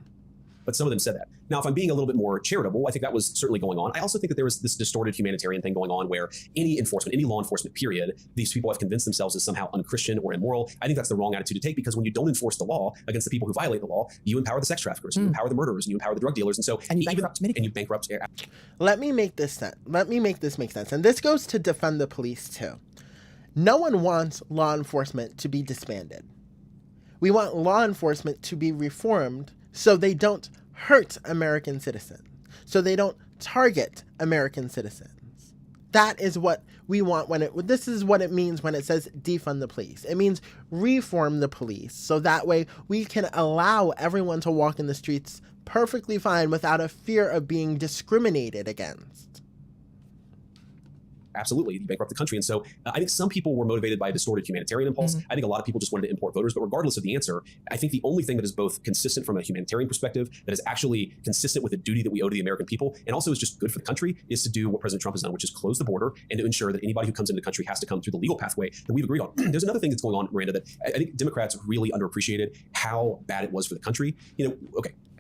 But some of them said that. Now, if I'm being a little bit more charitable, I think that was certainly going on. I also think that there was this distorted humanitarian thing going on where any law enforcement period, these people have convinced themselves as somehow unchristian or immoral. I think that's the wrong attitude to take because when you don't enforce the law against the people who violate the law, you empower the sex traffickers, you empower the murderers, and you empower the drug dealers. And you bankrupt. Let me make this sense. Let me make this make sense. And this goes to defund the police too. No one wants law enforcement to be disbanded. We want law enforcement to be reformed so they don't hurt American citizens, so they don't target American citizens. That is what we want this is what it means when it says defund the police. It means reform the police, so that way we can allow everyone to walk in the streets perfectly fine without a fear of being discriminated against. Absolutely, you bankrupt the country. And so I think some people were motivated by a distorted humanitarian impulse. I think a lot of people just wanted to import voters. But regardless of the answer, I think the only thing that is both consistent from a humanitarian perspective, that is actually consistent with the duty that we owe to the American people, and also is just good for the country, is to do what President Trump has done, which is close the border and to ensure that anybody who comes into the country has to come through the legal pathway that we've agreed on. There's another thing that's going on, Miranda, that I think Democrats really underappreciated how bad it was for the country.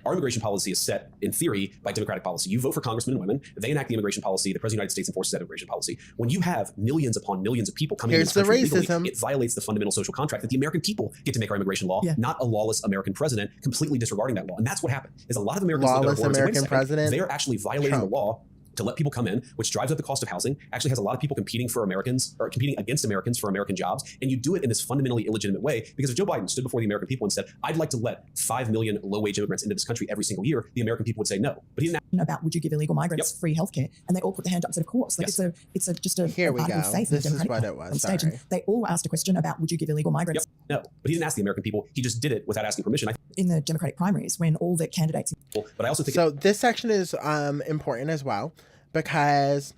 Our immigration policy is set, in theory, by Democratic policy. You vote for congressmen and women. They enact the immigration policy. The President of the United States enforces that immigration policy. When you have millions upon millions of people coming into this country illegally, it violates the fundamental social contract that the American people get to make our immigration law, not a lawless American president completely disregarding that law. And that's what happened. Is a lot of Americans lawless American president. They're actually violating Trump. the law to let people come in, which drives up the cost of housing, actually has a lot of people competing against Americans for American jobs. And you do it in this fundamentally illegitimate way, because if Joe Biden stood before the American people and said, I'd like to let 5 million low-wage immigrants into this country every single year, the American people would say no. But he didn't. About would you give illegal migrants free healthcare? And they all put their hand up and said, of course. It's just a Here we article go. of faith This in the is what Democratic it was. on stage. And they all asked a question about would you give illegal migrants? No, but he didn't ask the American people. He just did it without asking permission. In the Democratic primaries, when all the candidates. But I also think so. This section is important as well, because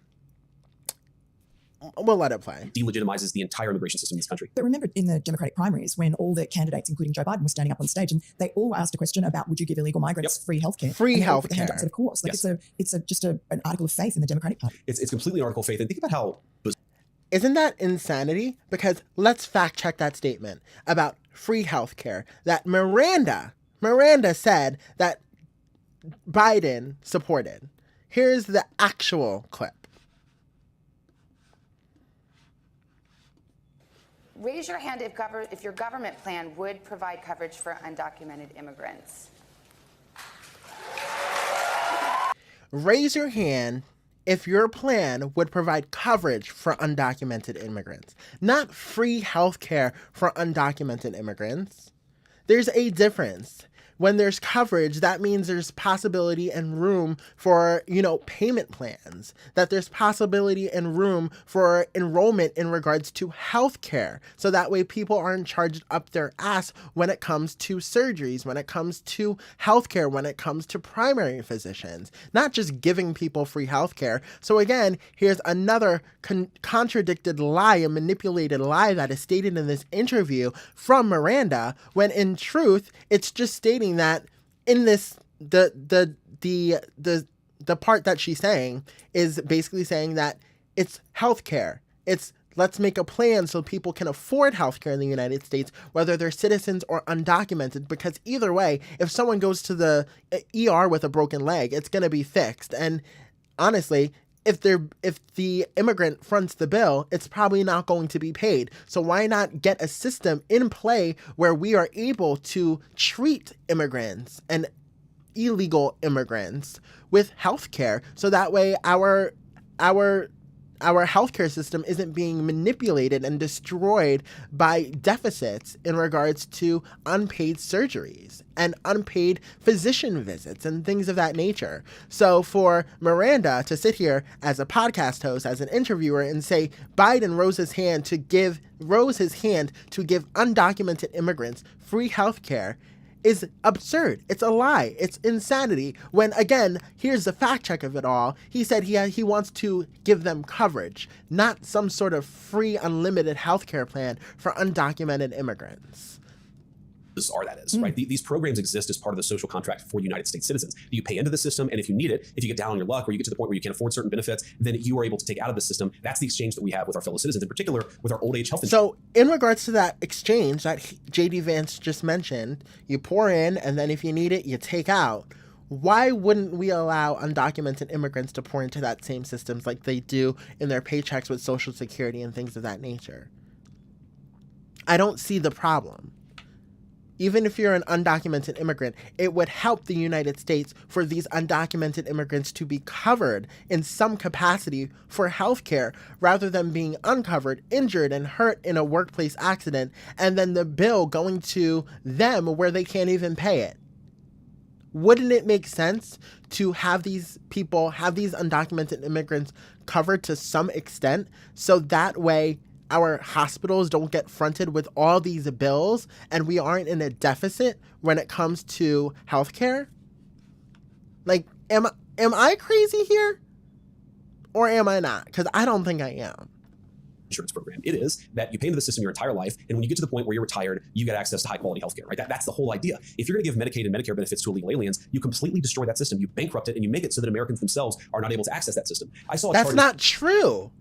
we'll let it play. Delegitimizes the entire immigration system in this country. But remember, in the Democratic primaries, when all the candidates, including Joe Biden, were standing up on stage, and they all asked a question about would you give illegal migrants free healthcare? Free healthcare. Put their hand up and said, of course. It's just an article of faith in the Democratic Party. It's completely an article of faith. And think about how Isn't that insanity? Because let's fact check that statement about free healthcare that Miranda said that Biden supported. Here's the actual clip. Raise your hand if your government plan would provide coverage for undocumented immigrants. Raise your hand if your plan would provide coverage for undocumented immigrants, not free health care for undocumented immigrants. There's a difference. When there's coverage, that means there's possibility and room for, payment plans, that there's possibility and room for enrollment in regards to healthcare. So that way people aren't charged up their ass when it comes to surgeries, when it comes to healthcare, when it comes to primary physicians, not just giving people free healthcare. So again, here's another contradicted lie, a manipulated lie that is stated in this interview from Miranda, when in truth, it's just stating that in this the part that she's saying is basically saying that it's healthcare. It's let's make a plan so people can afford healthcare in the United States, whether they're citizens or undocumented, because either way, if someone goes to the ER with a broken leg, it's going to be fixed. And honestly, if the immigrant fronts the bill, it's probably not going to be paid. So why not get a system in play where we are able to treat immigrants and illegal immigrants with healthcare, so that way our healthcare system isn't being manipulated and destroyed by deficits in regards to unpaid surgeries and unpaid physician visits and things of that nature. So for Miranda to sit here as a podcast host, as an interviewer, and say Biden rose his hand to give undocumented immigrants free healthcare is absurd. It's a lie. It's insanity. When, again, here's the fact check of it all. He said he wants to give them coverage, not some sort of free, unlimited healthcare plan for undocumented immigrants. Bizarre that is, right? These programs exist as part of the social contract for United States citizens. You pay into the system, and if you need it, if you get down on your luck or you get to the point where you can't afford certain benefits, then you are able to take out of the system. That's the exchange that we have with our fellow citizens, in particular with our old age health insurance. So in regards to that exchange that JD Vance just mentioned, you pour in, and then if you need it, you take out. Why wouldn't we allow undocumented immigrants to pour into that same systems like they do in their paychecks with Social Security and things of that nature? I don't see the problem. Even if you're an undocumented immigrant, it would help the United States for these undocumented immigrants to be covered in some capacity for healthcare rather than being uncovered, injured, and hurt in a workplace accident, and then the bill going to them where they can't even pay it. Wouldn't it make sense to have these undocumented immigrants covered to some extent so that way our hospitals don't get fronted with all these bills and we aren't in a deficit when it comes to healthcare? Like, am I crazy here? Or am I not? Because I don't think I am. Insurance program. It is that you pay into the system your entire life, and when you get to the point where you're retired, you get access to high quality healthcare, right? That's the whole idea. If you're going to give Medicaid and Medicare benefits to illegal aliens, you completely destroy that system, you bankrupt it, and you make it so that Americans themselves are not able to access that system. I saw That's not true.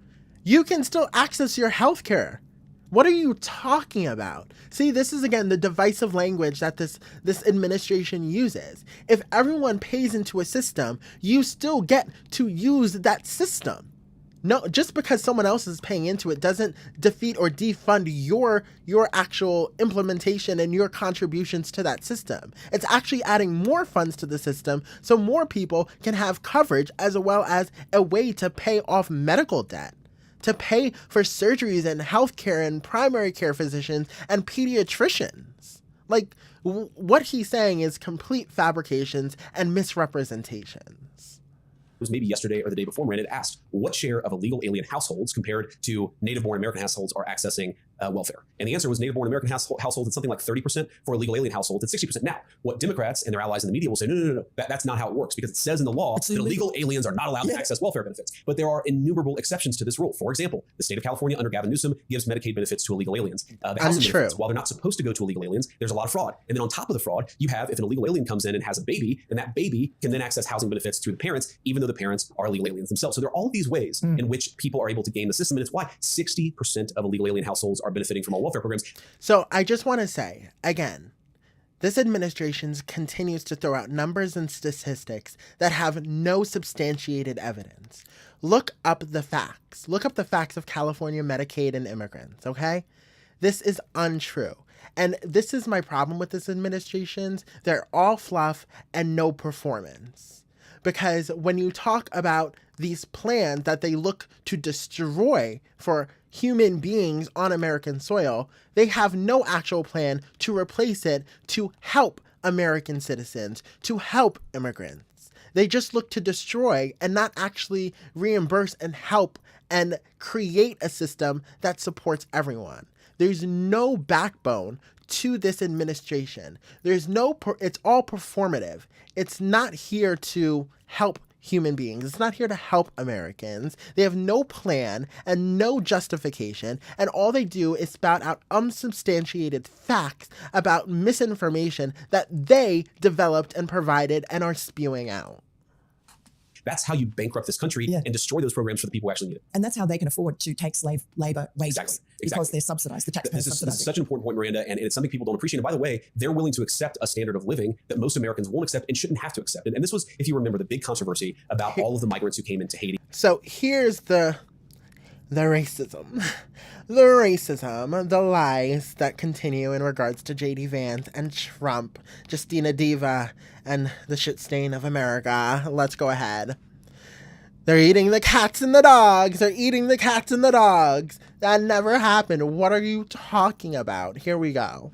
You can still access your health care. What are you talking about? See, this is, again, the divisive language that this administration uses. If everyone pays into a system, you still get to use that system. No, just because someone else is paying into it doesn't defeat or defund your actual implementation and your contributions to that system. It's actually adding more funds to the system so more people can have coverage as well as a way to pay off medical debt, to pay for surgeries and healthcare and primary care physicians and pediatricians. Like, what he's saying is complete fabrications and misrepresentations. It was maybe yesterday or the day before, Miranda asked what share of illegal alien households compared to native-born American households are accessing welfare? And the answer was native-born American households at something like 30%, for illegal alien households at 60%. Now, what Democrats and their allies in the media will say, no, that's not how it works, because it says in the law that illegal aliens are not allowed to access welfare benefits. But there are innumerable exceptions to this rule. For example, the state of California under Gavin Newsom gives Medicaid benefits to illegal aliens. The housing benefits, while they're not supposed to go to illegal aliens, there's a lot of fraud. And then on top of the fraud, you have, if an illegal alien comes in and has a baby, then that baby can then access housing benefits through the parents, even though the parents are illegal aliens themselves. So there are all of these ways in which people are able to game the system. And it's why 60% of illegal alien households are benefiting from our welfare programs. So I just want to say, again, this administration continues to throw out numbers and statistics that have no substantiated evidence. Look up the facts. Look up the facts of California Medicaid and immigrants, okay? This is untrue. And this is my problem with this administration. They're all fluff and no performance. Because when you talk about these plans that they look to destroy for human beings on American soil, they have no actual plan to replace it to help American citizens, to help immigrants. They just look to destroy and not actually reimburse and help and create a system that supports everyone. There's no backbone to this administration. It's all performative. It's not here to help human beings. It's not here to help Americans. They have no plan and no justification, and all they do is spout out unsubstantiated facts about misinformation that they developed and provided and are spewing out. That's how you bankrupt this country and destroy those programs for the people who actually need it. And that's how they can afford to take slave labor wages because they're subsidized. The taxpayers subsidize. This is such an important point, Miranda, and it's something people don't appreciate. And by the way, they're willing to accept a standard of living that most Americans won't accept and shouldn't have to accept. And this was, if you remember, the big controversy about all of the migrants who came into Haiti. So here's the racism. The racism, the lies that continue in regards to JD Vance and Trump, Justina Diva, and the shit stain of America. Let's go ahead. They're eating the cats and the dogs. They're eating the cats and the dogs. That never happened. What are you talking about? Here we go.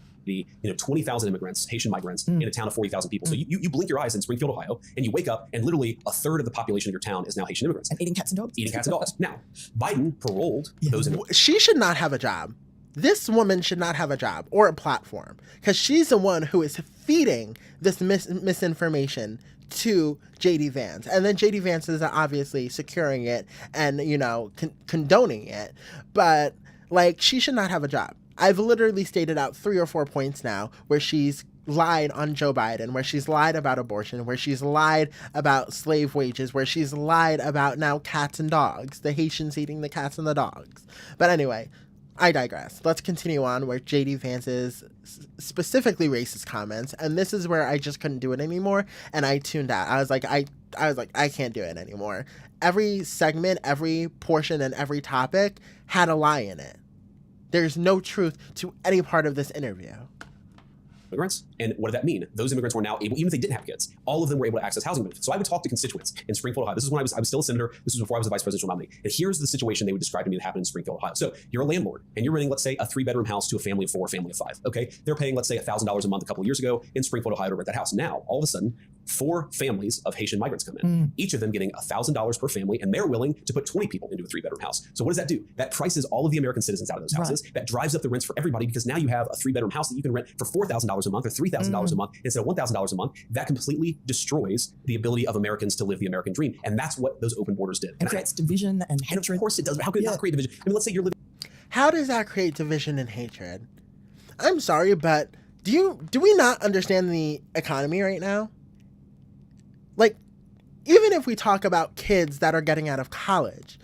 20,000 immigrants, Haitian migrants, in a town of 40,000 people. So you blink your eyes in Springfield, Ohio, and you wake up, and literally a third of the population of your town is now Haitian immigrants. And eating cats and dogs. Eating cats and dogs. Now, Biden paroled those immigrants. She should not have a job. This woman should not have a job or a platform, because she's the one who is feeding this misinformation to JD Vance. And then JD Vance is obviously securing it and, condoning it. But, she should not have a job. I've literally stated out 3 or 4 points now where she's lied on Joe Biden, where she's lied about abortion, where she's lied about slave wages, where she's lied about now cats and dogs, the Haitians eating the cats and the dogs. But anyway, I digress. Let's continue on where JD Vance's specifically racist comments, and this is where I just couldn't do it anymore, and I tuned out. I was like, I can't do it anymore. Every segment, every portion, and every topic had a lie in it. There's no truth to any part of this interview. Immigrants. And what did that mean? Those immigrants were now able, even if they didn't have kids, all of them were able to access housing benefits. So I would talk to constituents in Springfield, Ohio. This is when I was still a senator. This was before I was a vice presidential nominee. And here's the situation they would describe to me that happened in Springfield, Ohio. So you're a landlord and you're renting, let's say, a 3-bedroom house to a family of 4, family of 5. Okay. They're paying, let's say, $1,000 a month a couple of years ago in Springfield, Ohio to rent that house. Now, all of a sudden, 4 families of Haitian migrants come in, each of them getting $1,000 per family, and they're willing to put 20 people into a 3-bedroom house. So what does that do? That prices all of the American citizens out of those houses. Right. That drives up the rents for everybody, because now you have a 3-bedroom house that you can rent for $4,000 a month or $3,000 a month instead of $1,000 a month. That completely destroys the ability of Americans to live the American dream. And that's what those open borders did. And creates division and hatred. And of course it does. But how could it not create division? I mean, let's say you're living. How does that create division and hatred? I'm sorry, but do we not understand the economy right now? Even if we talk about kids that are getting out of college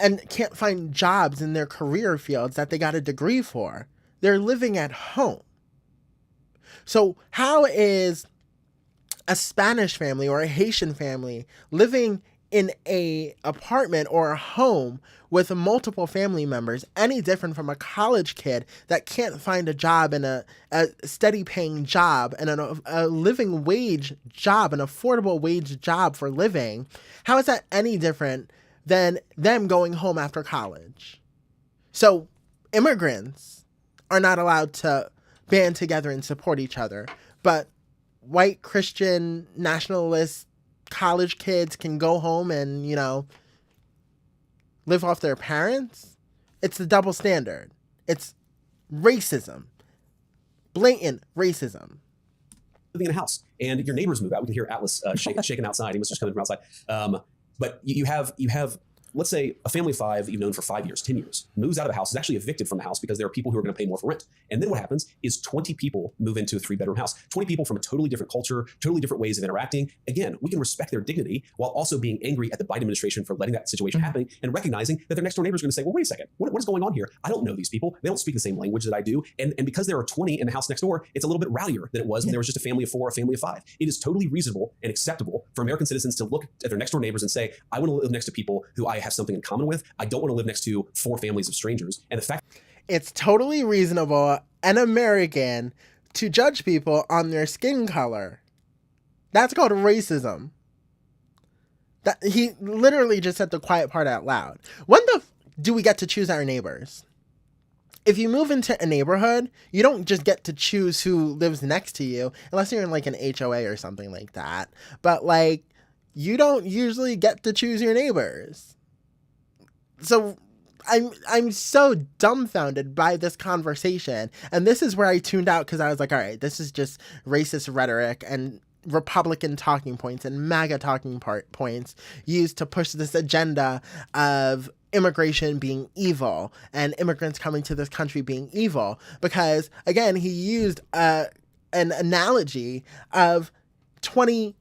and can't find jobs in their career fields that they got a degree for, they're living at home. So how is a Spanish family or a Haitian family living in a apartment or a home with multiple family members any different from a college kid that can't find a job and a steady paying job and a living wage job, an affordable wage job for living? How is that any different than them going home after college? So immigrants are not allowed to band together and support each other, but white Christian nationalist college kids can go home and, live off their parents? It's the double standard. It's racism. Blatant racism. Living in a house and your neighbors move out. We can hear Atlas shaking outside. He must just coming from outside. But you have, let's say, a family of five you've known for 5 years, 10 years, moves out of the house, is actually evicted from the house because there are people who are going to pay more for rent. And then what happens is 20 people move into a 3-bedroom house, 20 people from a totally different culture, totally different ways of interacting. Again, we can respect their dignity while also being angry at the Biden administration for letting that situation happen and recognizing that their next door neighbor is going to say, well, wait a second, what is going on here? I don't know these people. They don't speak the same language that I do. And because there are 20 in the house next door, it's a little bit rowdier than it was when there was just a family of 4, a family of 5. It is totally reasonable and acceptable for American citizens to look at their next door neighbors and say, I want to live next to people who I have something in common with. I don't want to live next to 4 families of strangers. And the fact it's totally reasonable and American to judge people on their skin color. That's called racism. That he literally just said the quiet part out loud. When do we get to choose our neighbors? If you move into a neighborhood, you don't just get to choose who lives next to you, unless you're in like an HOA or something like that. But like, you don't usually get to choose your neighbors. So I'm so dumbfounded by this conversation. And this is where I tuned out because I was like, all right, this is just racist rhetoric and Republican talking points and MAGA talking points used to push this agenda of immigration being evil and immigrants coming to this country being evil. Because, again, he used an analogy of 20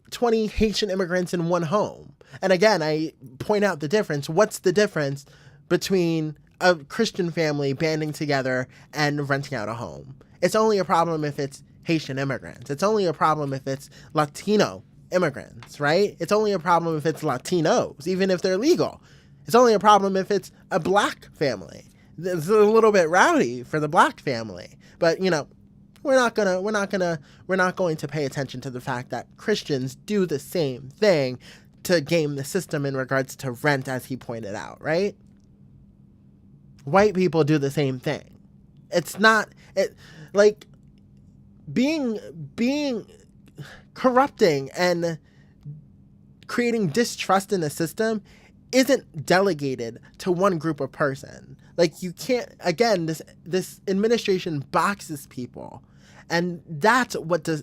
Haitian immigrants in one home. And again, I point out the difference. What's the difference between a Christian family banding together and renting out a home? It's only a problem if it's Haitian immigrants. It's only a problem if it's Latino immigrants, right? It's only a problem if it's Latinos, even if they're legal. It's only a problem if it's a black family. It's a little bit rowdy for the black family, but you know, we're not going to pay attention to the fact that Christians do the same thing to game the system in regards to rent, as he pointed out, right? White people do the same thing. It's not like being corrupting and creating distrust in the system isn't delegated to one group of person. Like, you can't, again, this administration boxes people, and that's what's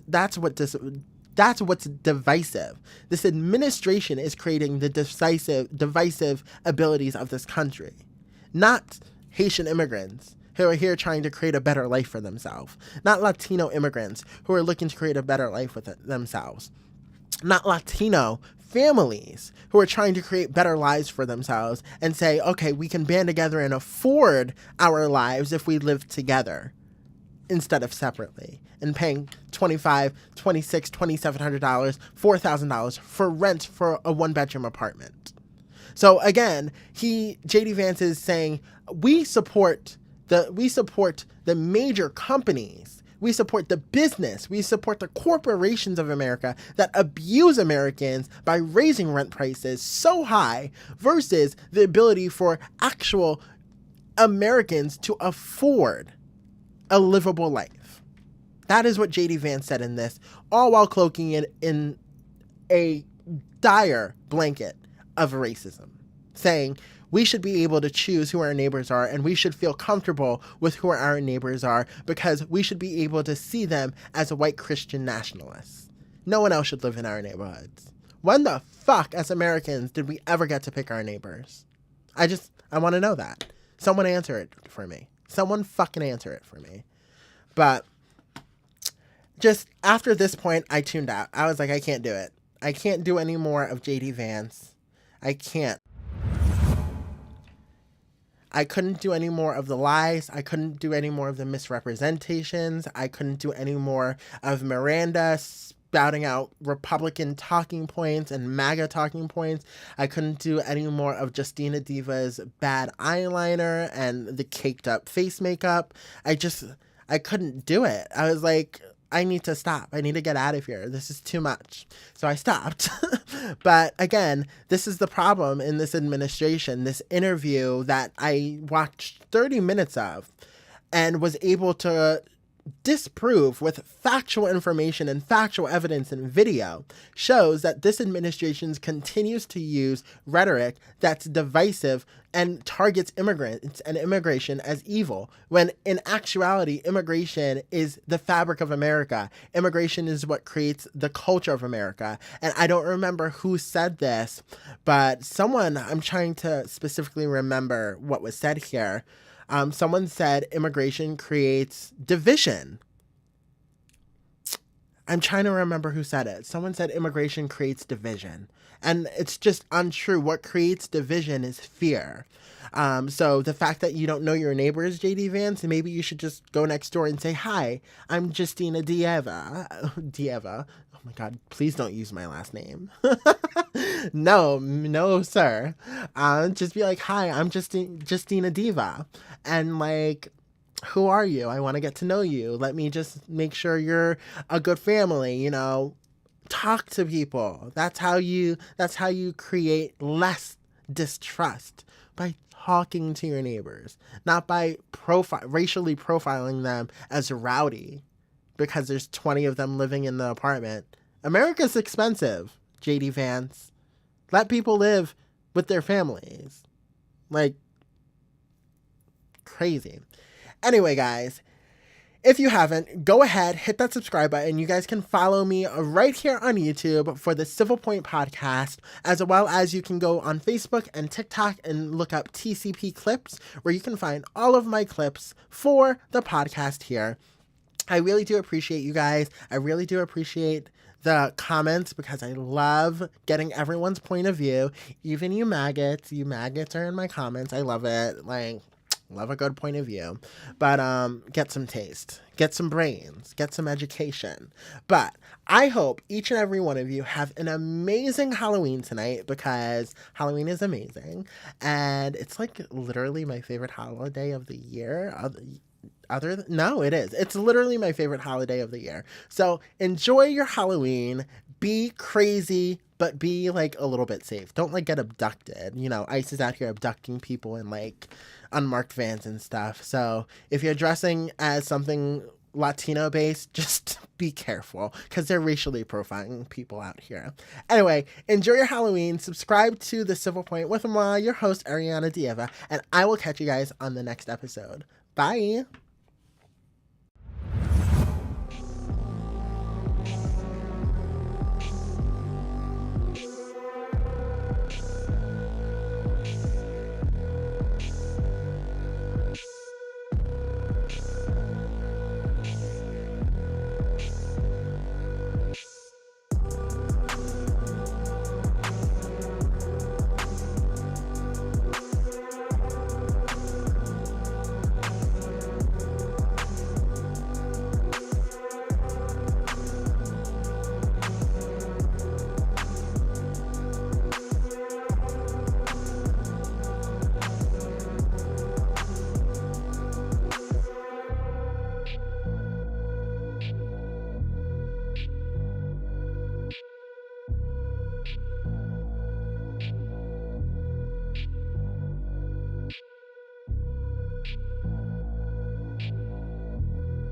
divisive. This administration is creating the divisive abilities of this country, not Haitian immigrants who are here trying to create a better life for themselves, not Latino immigrants who are looking to create a better life with themselves, not Latino families who are trying to create better lives for themselves and say, okay, we can band together and afford our lives if we live together instead of separately, and paying $2,500, $2,600, $2,700, $4,000 for rent for a 1-bedroom apartment. So again, JD Vance is saying we support the major companies. We support the business. We support the corporations of America that abuse Americans by raising rent prices so high versus the ability for actual Americans to afford a livable life. That is what JD Vance said in this, all while cloaking it in a dire blanket of racism, saying we should be able to choose who our neighbors are, and we should feel comfortable with who our neighbors are because we should be able to see them as white Christian nationalists. No one else should live in our neighborhoods. When the fuck, as Americans, did we ever get to pick our neighbors? I want to know that. Someone answer it for me. Someone fucking answer it for me. But just after this point, I tuned out. I was like, I can't do it. I can't do any more of JD Vance. I can't. I couldn't do any more of the lies. I couldn't do any more of the misrepresentations. I couldn't do any more of Miranda spouting out Republican talking points and MAGA talking points. I couldn't do any more of Justina Diva's bad eyeliner and the caked up face makeup. I couldn't do it. I was like, I need to stop. I need to get out of here. This is too much. So I stopped. But again, this is the problem in this administration, this interview that I watched 30 minutes of and was able to disprove with factual information and factual evidence and video shows that this administration continues to use rhetoric that's divisive and targets immigrants and immigration as evil, when in actuality, immigration is the fabric of America. Immigration is what creates the culture of America. And I don't remember who said this, but someone, I'm trying to specifically remember what was said here. Someone said immigration creates division. I'm trying to remember who said it. Someone said immigration creates division. And it's just untrue. What creates division is fear. So the fact that you don't know your neighbors, JD Vance, maybe you should just go next door and say, "Hi, I'm Justina Dieva." Dieva. Oh my God, please don't use my last name. No, sir. Just be like, "Hi, I'm Justina Diva." And like, who are you? I want to get to know you. Let me just make sure you're a good family, you know. Talk to people. That's how you create less distrust, by talking to your neighbors, not by racially profiling them as rowdy because there's 20 of them living in the apartment. America's expensive, JD Vance. Let people live with their families. Like, crazy. Anyway, guys, if you haven't, go ahead, hit that subscribe button. You guys can follow me right here on YouTube for the Civil Point podcast, as well as you can go on Facebook and TikTok and look up TCP clips, where you can find all of my clips for the podcast here. I really do appreciate you guys. I really do appreciate the comments, because I love getting everyone's point of view. Even you maggots are in my comments. I love it. Like, love a good point of view. But get some taste, get some brains, get some education. But I hope each and every one of you have an amazing Halloween tonight, because Halloween is amazing. And it's like literally my favorite holiday of the year. No, it is. It's literally my favorite holiday of the year. So enjoy your Halloween. Be crazy, but be like a little bit safe. Don't like get abducted. You know, ICE is out here abducting people in like unmarked vans and stuff. So if you're dressing as something Latino based, just be careful, because they're racially profiling people out here. Anyway, enjoy your Halloween. Subscribe to the Civil Point with your host, Ariana Dieva, and I will catch you guys on the next episode. Bye.